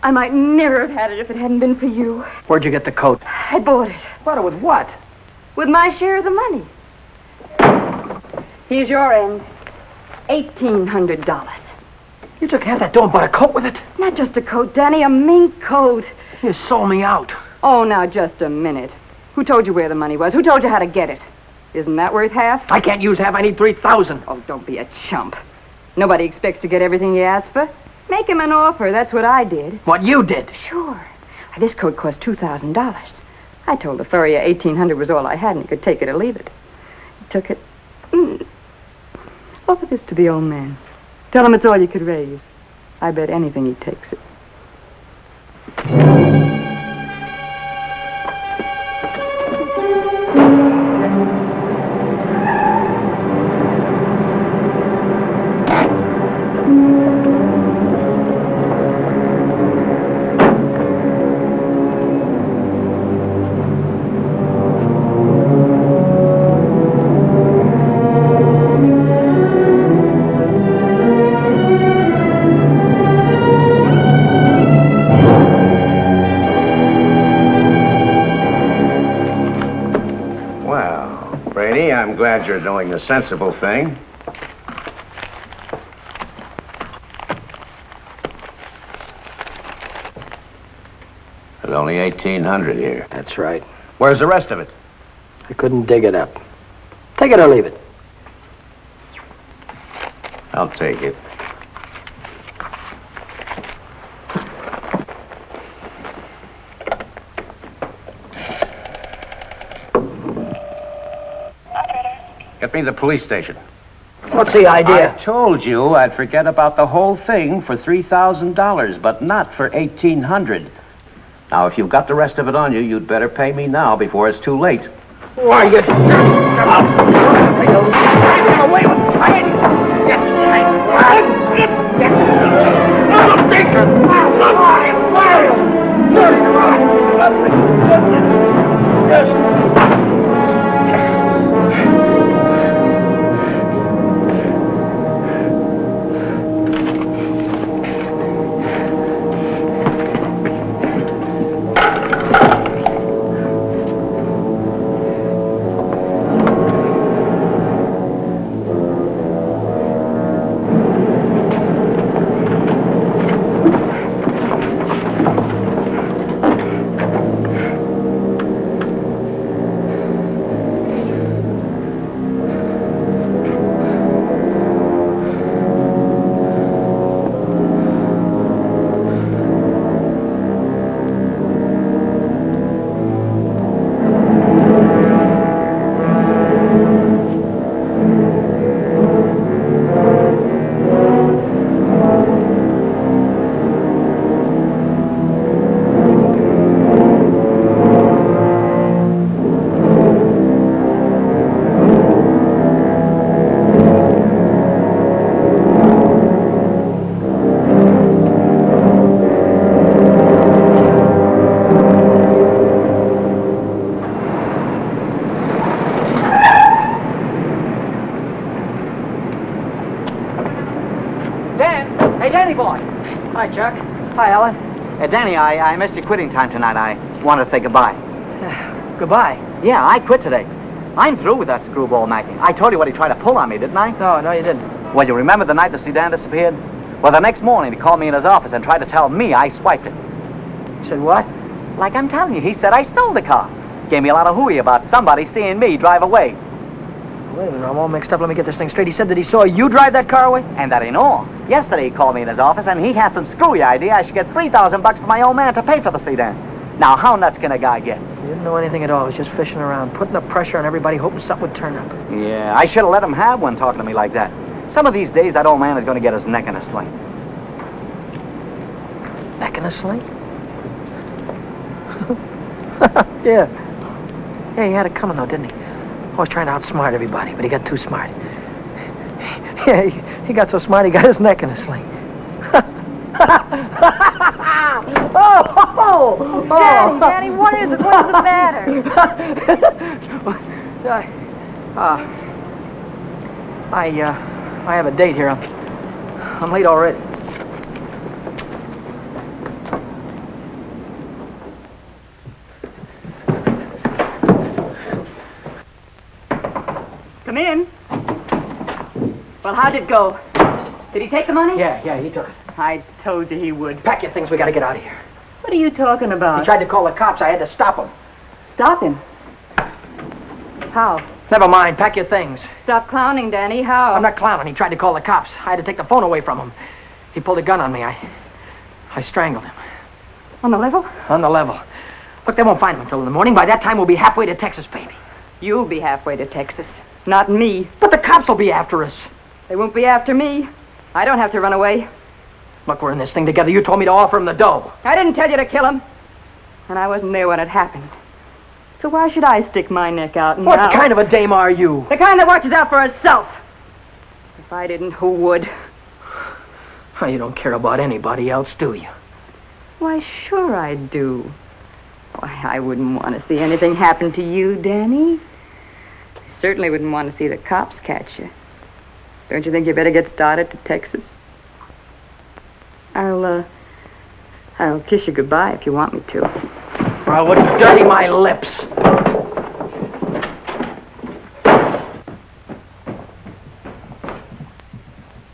I might never have had it if it hadn't been for you.
Where'd you get the coat?
I bought it.
Bought it with what?
With my share of the money. Here's your end. $1,800.
You took half that dough and bought a coat with it?
Not just a coat, Danny, a mink coat.
You sold me out.
Oh, now, just a minute. Who told you where the money was? Who told you how to get it? Isn't that worth half?
I can't use half. I need 3,000.
Oh, don't be a chump. Nobody expects to get everything you ask for. Make him an offer. That's what I did.
What you did?
Sure. This coat cost $2,000. I told the furrier $1,800 was all I had, and he could take it or leave it. took it. Offer this to the old man. Tell him it's all you could raise. I bet anything he takes it.
I'm glad you're doing the sensible thing. There's only 1,800 here.
That's right.
Where's the rest of it?
I couldn't dig it up. Take it or leave it.
I'll take it. Get me the police station.
What's the idea?
I told you I'd forget about the whole thing for $3,000, but not for 1,800. Now, if you've got the rest of it on you, you'd better pay me now before it's too late.
Why, you... Away with Hi, Chuck. Hi, Ellen.
Danny, I missed your quitting time tonight. I wanted to say goodbye.
Goodbye?
Yeah, I quit today. I'm through with that screwball Mackie. I told you what he tried to pull on me, didn't I?
No, you didn't.
Well, you remember the night the sedan disappeared? Well, the next morning he called me in his office and tried to tell me I swiped it.
Said what?
Like I'm telling you, he said I stole the car. Gave me a lot of hooey about somebody seeing me drive away.
Wait a minute, I'm all mixed up. Let me get this thing straight. He said that he saw you drive that car away?
And that ain't all. Yesterday he called me in his office and he had some screwy idea I should get $3,000 for my old man to pay for the sedan. Now, how nuts can a guy get?
He didn't know anything at all. He was just fishing around, putting the pressure on everybody, hoping something would turn up.
Yeah, I should have let him have one talking to me like that. Some of these days, that old man is going to get his neck in a sling.
Neck in a sling? Yeah. Yeah, he had it coming, though, didn't he? Always trying to outsmart everybody, but he got too smart. Yeah, he got so smart he got his neck in a sling.
Daddy, what is it? What's the matter?
I have a date here. I'm late already.
Come in. Well, how'd it go? Did he take the money?
Yeah, he took it.
I told you he would.
Pack your things, we gotta get out of here.
What are you talking about?
He tried to call the cops. I had to stop him.
Stop him? How?
Never mind, pack your things.
Stop clowning, Danny. How?
I'm not clowning. He tried to call the cops. I had to take the phone away from him. He pulled a gun on me. I strangled him.
On the level?
On the level. Look, they won't find him until in the morning. By that time, we'll be halfway to Texas, baby.
You'll be halfway to Texas. Not me.
But the cops will be after us.
They won't be after me. I don't have to run away.
Look, we're in this thing together. You told me to offer him the dough.
I didn't tell you to kill him. And I wasn't there when it happened. So why should I stick my neck out now?
What kind of a dame are you?
The kind that watches out for herself. If I didn't, who would?
Oh, you don't care about anybody else, do you?
Why, sure I do. Why, I wouldn't want to see anything happen to you, Danny. I certainly wouldn't want to see the cops catch you. Don't you think you better get started to Texas? I'll kiss you goodbye if you want me to.
Or I wouldn't dirty my lips.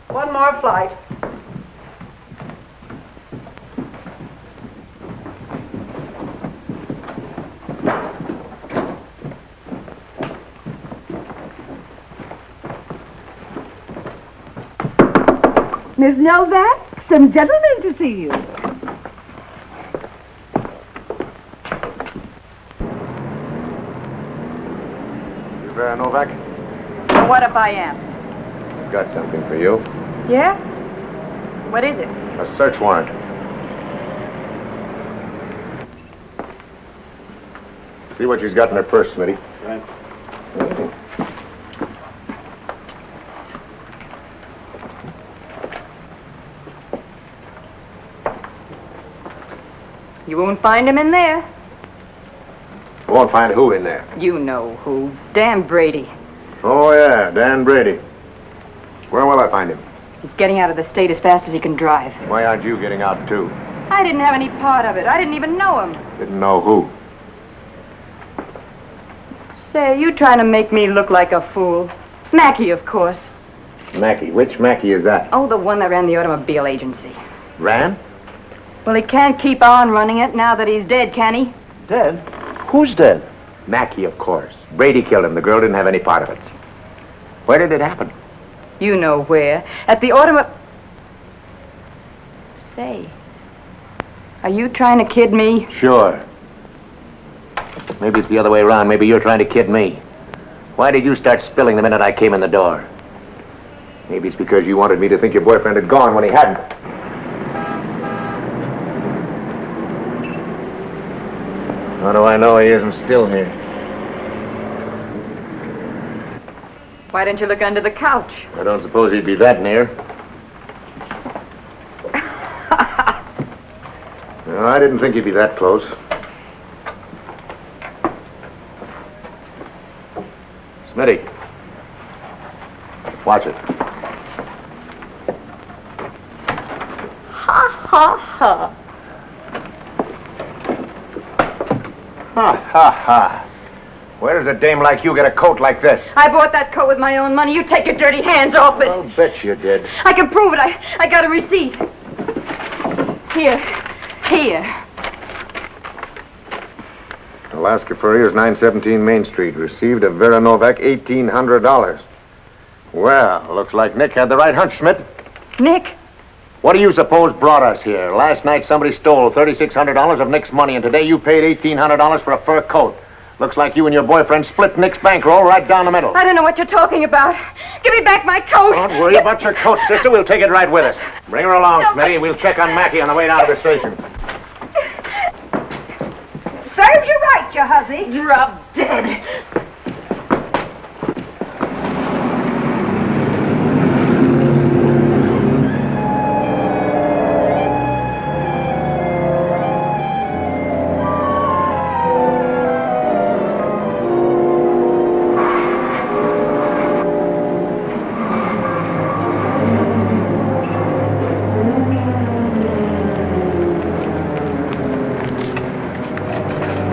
One more flight.
Miss Novak, some gentlemen to see you.
Vera Novak?
Well, what if I am?
Got something for you.
Yeah? What is it?
A search warrant. See what she's got in her purse, Smitty.
Right.
You won't find him in there.
You won't find who in there?
You know who. Dan Brady.
Oh, yeah, Dan Brady. Where will I find him?
He's getting out of the state as fast as he can drive.
Why aren't you getting out, too?
I didn't have any part of it. I didn't even know him.
Didn't know who.
Say, you trying to make me look like a fool. Mackey, of course.
Mackey. Which Mackey is that?
Oh, the one that ran the automobile agency.
Ran?
Well, he can't keep on running it now that he's dead, can he?
Dead? Who's dead? Mackey, of course. Brady killed him. The girl didn't have any part of it. Where did it happen?
You know where. At the automobile... Say, are you trying to kid me?
Sure. Maybe it's the other way around. Maybe you're trying to kid me. Why did you start spilling the minute I came in the door? Maybe it's because you wanted me to think your boyfriend had gone when he hadn't. How do I know he isn't still here?
Why don't you look under the couch?
I don't suppose he'd be that near. No, I didn't think he'd be that close. Smitty. Watch it.
Ha, ha, ha.
Ha, ha, ha. Where does a dame like you get a coat like this?
I bought that coat with my own money. You take your dirty hands off it.
I'll bet you did.
I can prove it. I got a receipt. Here.
Alaska Furriers, 917 Main Street. Received of Vera Novak, $1,800. Well, looks like Nick had the right hunch, Schmidt.
Nick?
What do you suppose brought us here? Last night somebody stole $3,600 of Nick's money, and today you paid $1,800 for a fur coat. Looks like you and your boyfriend split Nick's bankroll right down the middle.
I don't know what you're talking about. Give me back my coat.
Don't worry about your coat, sister. We'll take it right with us. Bring her along, Smitty, and we'll check on Mackey on the way down to the station.
Serve you right, you hussy.
Drop dead.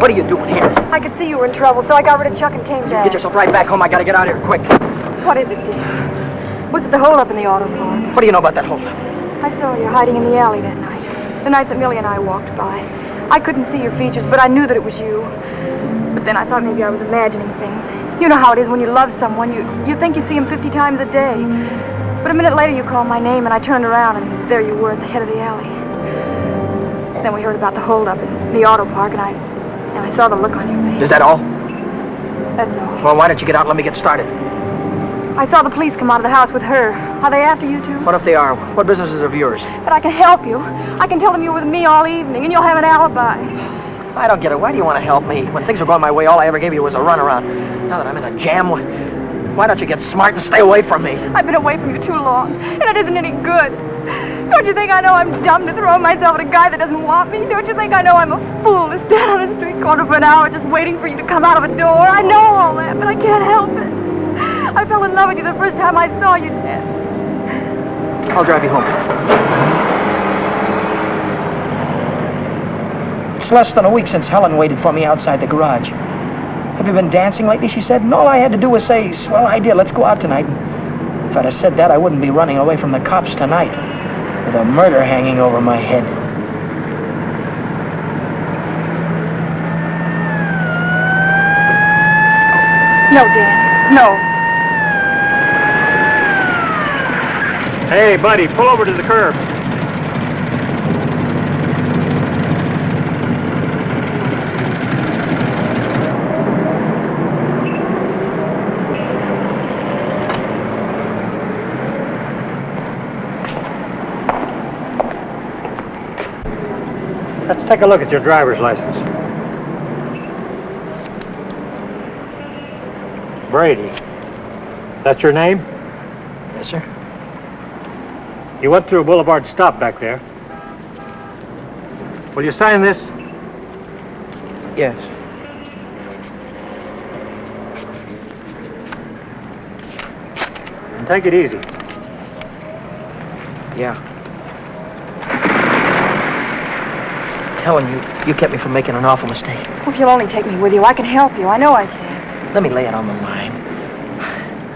What are you doing here?
I could see you were in trouble, so I got rid of Chuck and came down.
Get yourself right back home. I gotta get out of here quick.
What is it, dear? Was it the holdup in the auto park?
What do you know about that holdup?
I saw you hiding in the alley that night. The night that Millie and I walked by. I couldn't see your features, but I knew that it was you. But then I thought maybe I was imagining things. You know how it is when you love someone. You think you see him 50 times a day. But a minute later you called my name, and I turned around, and there you were at the head of the alley. Then we heard about the holdup in the auto park, and I saw the look on your face.
Is that all?
That's all.
Well, why don't you get out and let me get started?
I saw the police come out of the house with her. Are they after you, too?
What if they are? What business is of yours?
But I can help you. I can tell them you're with me all evening, and you'll have an alibi.
I don't get it. Why do you want to help me? When things were going my way, all I ever gave you was a runaround. Now that I'm in a jam, why don't you get smart and stay away from me?
I've been away from you too long, and it isn't any good. Don't you think I know I'm dumb to throw myself at a guy that doesn't want me? Don't you think I know I'm a fool to stand on a street corner for an hour just waiting for you to come out of a door? I know all that, but I can't help it. I fell in love with you the first time I saw you, Ted.
I'll drive you home. It's less than a week since Helen waited for me outside the garage. Have you been dancing lately, she said, and all I had to do was say, swell idea, let's go out tonight. If I'd have said that, I wouldn't be running away from the cops tonight, with a murder hanging over my head.
No, Dan, no.
Hey, buddy, pull over to the curb. Let's take a look at your driver's license. Brady. That's your name?
Yes, sir.
You went through a boulevard stop back there. Will you sign this?
Yes.
And take it easy.
Yeah. Helen, you kept me from making an awful mistake.
Well, if you'll only take me with you, I can help you. I know I can.
Let me lay it on the line.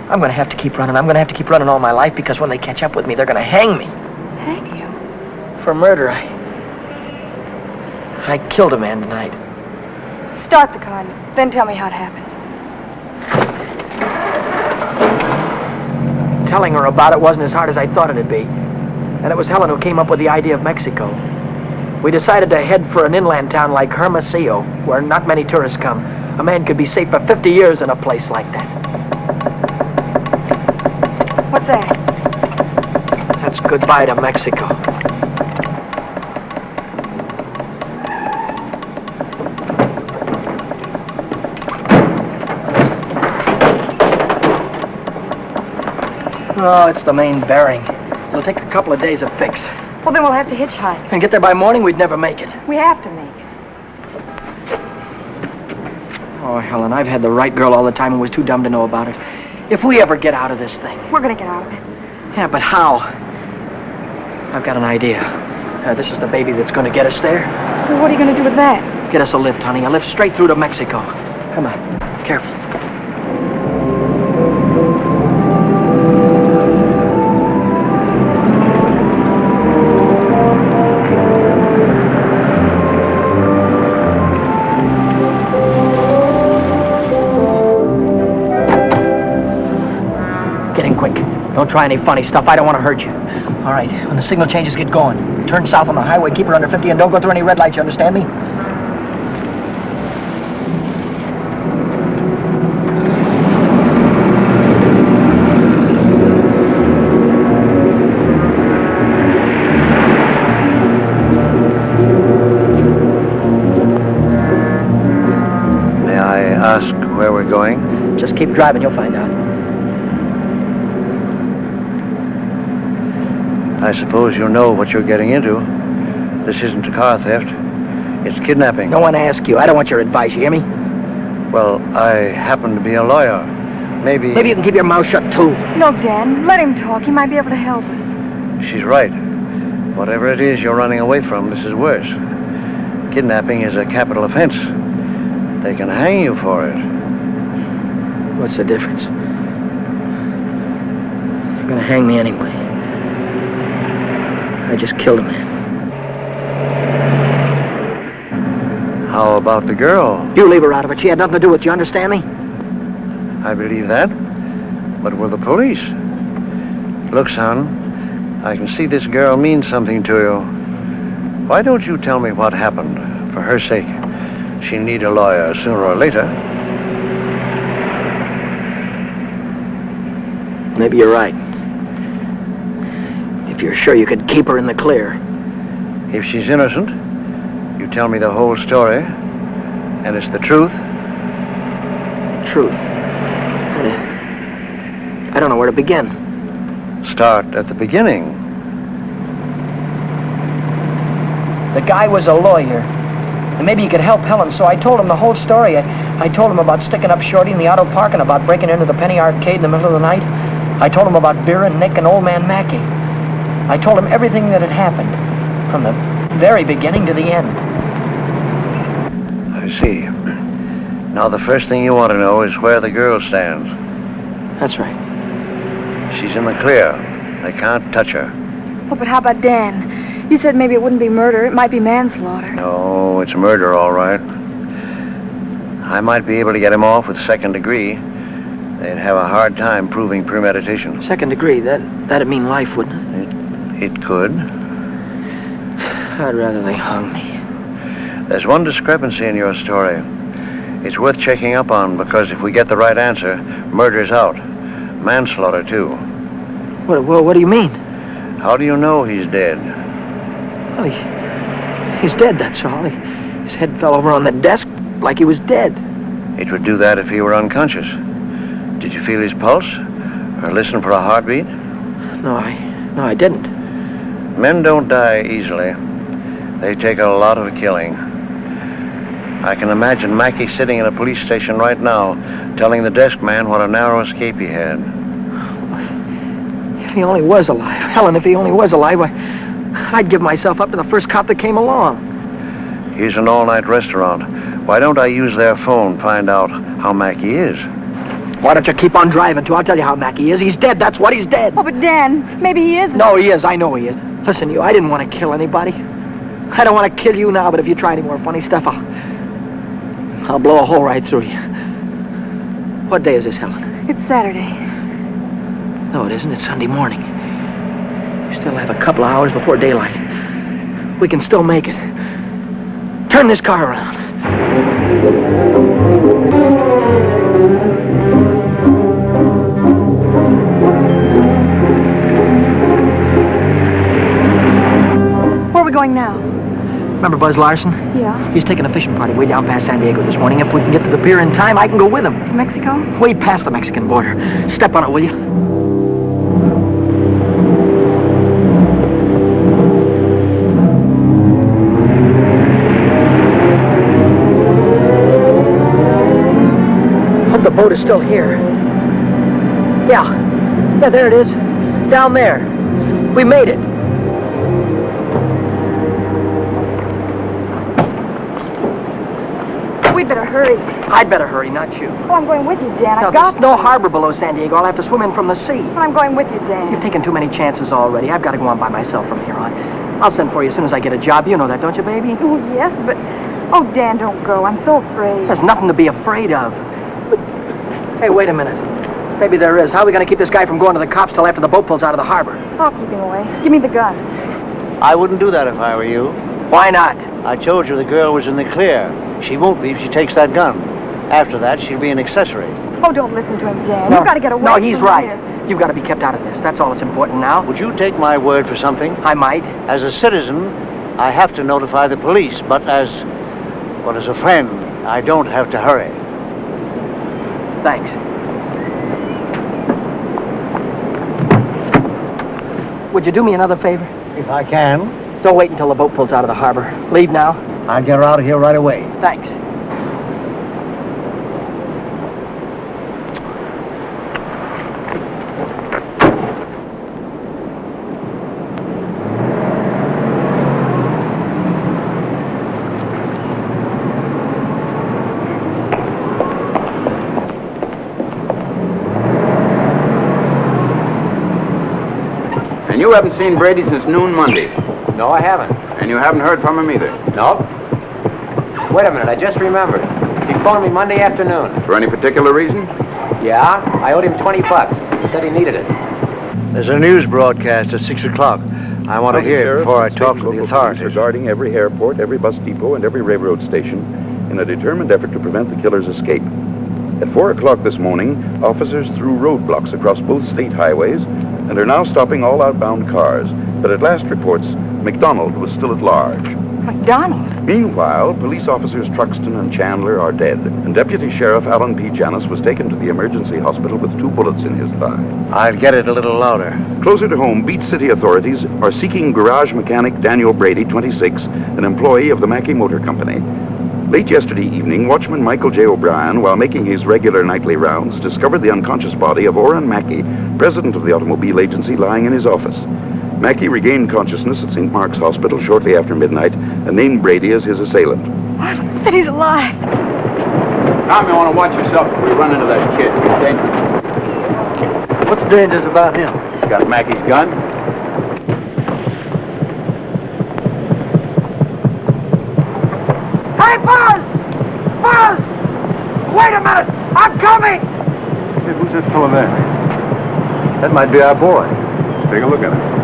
I'm going to have to keep running. I'm going to have to keep running all my life because when they catch up with me, they're going to hang me.
Hang you?
For murder. I killed a man tonight.
Start the car, then tell me how it happened.
Telling her about it wasn't as hard as I thought it'd be. And it was Helen who came up with the idea of Mexico. We decided to head for an inland town like Hermosillo, where not many tourists come. A man could be safe for 50 years in a place like that.
What's that?
That's goodbye to Mexico. Oh, it's the main bearing. It'll take a couple of days to fix.
Well, then we'll have to hitchhike.
And get there by morning, we'd never make it.
We have to make it.
Oh, Helen, I've had the right girl all the time and was too dumb to know about it. If we ever get out of this thing...
We're going to get out of it.
Yeah, but how? I've got an idea. This is the baby that's going to get us there.
Well, what are you going to do with that?
Get us a lift, honey. A lift straight through to Mexico. Come on. Careful. Don't try any funny stuff. I don't want to hurt you. All right, when the signal changes, get going. Turn south on the highway, keep her under 50, and don't go through any red lights, you understand me?
May I ask where we're going?
Just keep driving, you'll find out.
I suppose you know what you're getting into. This isn't a car theft. It's kidnapping.
No one asked you. I don't want your advice, you hear me?
Well, I happen to be a lawyer. Maybe
you can keep your mouth shut, too.
No, Dan. Let him talk. He might be able to help us.
She's right. Whatever it is you're running away from, this is worse. Kidnapping is a capital offense. They can hang you for it.
What's the difference? They're gonna hang me anyway. I just killed a man.
How about the girl?
You leave her out of it. She had nothing to do with it. You understand me?
I believe that. But with the police. Look, son, I can see this girl means something to you. Why don't you tell me what happened? For her sake. She'll need a lawyer sooner or later.
Maybe you're right. If you're sure you could keep her in the clear.
If she's innocent, you tell me the whole story, and it's the truth.
Truth? I don't know where to begin.
Start at the beginning.
The guy was a lawyer, and maybe he could help Helen, so I told him the whole story. I told him about sticking up Shorty in the auto park and about breaking into the penny arcade in the middle of the night. I told him about Beer and Nick and old man Mackey. I told him everything that had happened, from the very beginning to the end.
I see. Now the first thing you want to know is where the girl stands.
That's right.
She's in the clear. They can't touch her.
Oh, but how about Dan? You said maybe it wouldn't be murder. It might be manslaughter.
No, it's murder, all right. I might be able to get him off with second degree. They'd have a hard time proving premeditation.
Second degree, that'd mean life, wouldn't it?
It could.
I'd rather they hung me.
There's one discrepancy in your story. It's worth checking up on, because if we get the right answer, murder's out. Manslaughter, too.
What do you mean?
How do you know he's dead?
Well, he's dead, that's all. His head fell over on the desk like he was dead.
It would do that if he were unconscious. Did you feel his pulse? Or listen for a heartbeat?
No, I didn't.
Men don't die easily. They take a lot of killing. I can imagine Mackey sitting in a police station right now, telling the desk man what a narrow escape he had.
If he only was alive. Helen, if he only was alive, I'd give myself up to the first cop that came along.
Here's an all-night restaurant. Why don't I use their phone, find out how Mackey is?
Why don't you keep on driving, too? I'll tell you how Mackey is. He's dead, that's what, he's dead.
Oh, but Dan, maybe he isn't.
No, he is. I know he is. Listen, I didn't want to kill anybody. I don't want to kill you now, but if you try any more funny stuff, I'll blow a hole right through you. What day is this, Helen?
It's Saturday.
No, it isn't. It's Sunday morning. We still have a couple of hours before daylight. We can still make it. Turn this car around.
Where are we going now?
Remember Buzz Larson?
Yeah.
He's taking a fishing party way down past San Diego this morning. If we can get to the pier in time, I can go with him.
To Mexico?
Way past the Mexican border. Step on it, will you? Hope the boat is still here. Yeah, there it is. Down there. We made it.
We'd better hurry.
I'd better hurry, not you.
Oh, I'm going with you, Dan.
Now,
I've got
there's no harbor below San Diego. I'll have to swim in from the sea.
Well, I'm going with you, Dan.
You've taken too many chances already. I've got to go on by myself from here on. I'll send for you as soon as I get a job. You know that, don't you, baby?
Oh, yes, but... Oh, Dan, don't go. I'm so afraid.
There's nothing to be afraid of. But... Hey, wait a minute. Maybe there is. How are we going to keep this guy from going to the cops till after the boat pulls out of the harbor?
I'll keep him away. Give me the gun.
I wouldn't do that if I were you.
Why not?
I told you the girl was in the clear. She won't be if she takes that gun. After that, she'll be an accessory.
Oh, don't listen to him, Dan.
No.
You've got to get away
No,
from
he's right.
here.
You've got to be kept out of this. That's all that's important now.
Would you take my word for something?
I might.
As a citizen, I have to notify the police, but as a friend, I don't have to hurry.
Thanks. Would you do me another favor?
If I can.
Don't wait until the boat pulls out of the harbor. Leave now.
I'll get her out of here right away.
Thanks.
And you haven't seen Brady since noon Monday.
No, I haven't.
And you haven't heard from him either.
No. Wait a minute, I just remembered. He phoned me Monday afternoon.
For any particular reason?
Yeah, I owed him $20. He said he needed it.
There's a news broadcast at 6 o'clock. I want to hear it before I talk to the authorities.
Regarding every airport, every bus depot, and every railroad station in a determined effort to prevent the killer's escape.
At 4 o'clock this morning, officers threw roadblocks across both state highways and are now stopping all outbound cars. But at last reports, McDonald was still at large.
McDonald?
Meanwhile, police officers Truxton and Chandler are dead, and Deputy Sheriff Alan P. Janis was taken to the emergency hospital with 2 bullets in his thigh.
I'll get it a little louder.
Closer to home, Beach City authorities are seeking garage mechanic Daniel Brady, 26, an employee of the Mackey Motor Company. Late yesterday evening, watchman Michael J. O'Brien, while making his regular nightly rounds, discovered the unconscious body of Oren Mackey, president of the automobile agency, lying in his office. Mackey regained consciousness at St. Mark's Hospital shortly after midnight and named Brady as his assailant.
What? That he's alive.
Tom, you want to watch yourself if we run into that kid. He's dangerous.
What's dangerous about him?
He's got Mackey's gun.
Hey, Buzz! Buzz! Wait a minute! I'm coming!
Hey, who's that fellow there? That might be our boy.
Let's take a look at him.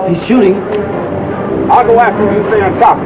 He's shooting.
I'll go after him. You stay on top.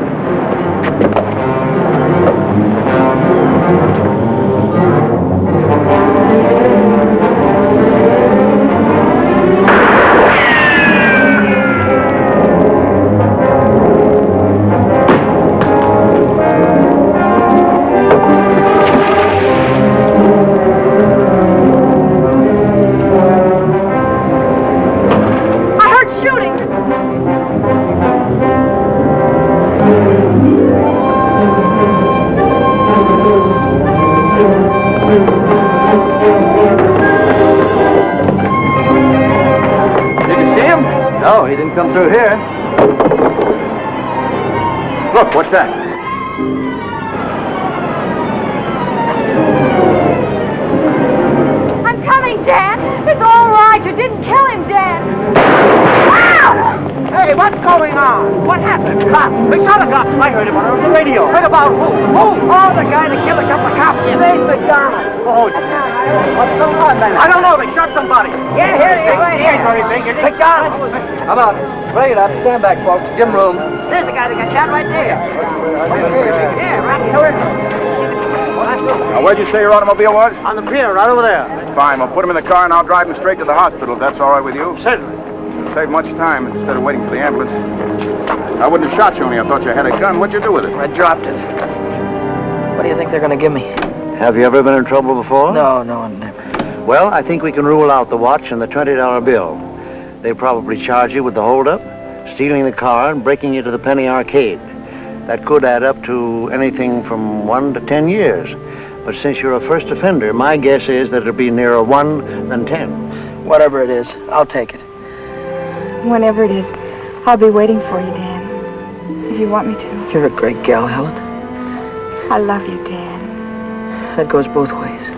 Come through here.
Look, what's that?
I'm coming, Dan. It's all right. You didn't kill him, Dan. Ow!
Hey, what's going on? What happened? Cops.
We shot a cop. I heard about it on the radio.
Heard about who? Who? Oh, the guy that killed a couple of cops. Dave McDonald.
Oh,
what's going on, man?
I don't know. They shot somebody.
Yeah, here he is. Right here. McDonald.
How about it? Bring it up. Stand back, folks. Give him room.
There's the guy that got shot right there. Yeah, right here.
Now, where'd you say your automobile was?
On the pier, right over there.
Fine, we'll put him in the car and I'll drive him straight to the hospital if that's all right with you.
Certainly.
It'll save much time instead of waiting for the ambulance. I wouldn't have shot you only I thought you had a gun. What'd you do with it?
I dropped it. What do you think they're going to give me?
Have you ever been in trouble before?
No, never.
Well, I think we can rule out the watch and the $20 bill. They probably charge you with the holdup, stealing the car, and breaking you to the penny arcade. That could add up to anything from 1 to 10 years. But since you're a first offender, my guess is that it'll be nearer 1 than 10.
Whatever it is, I'll take it.
Whenever it is, I'll be waiting for you, Dan. If you want me to.
You're a great gal, Helen.
I love you, Dan.
That goes both ways.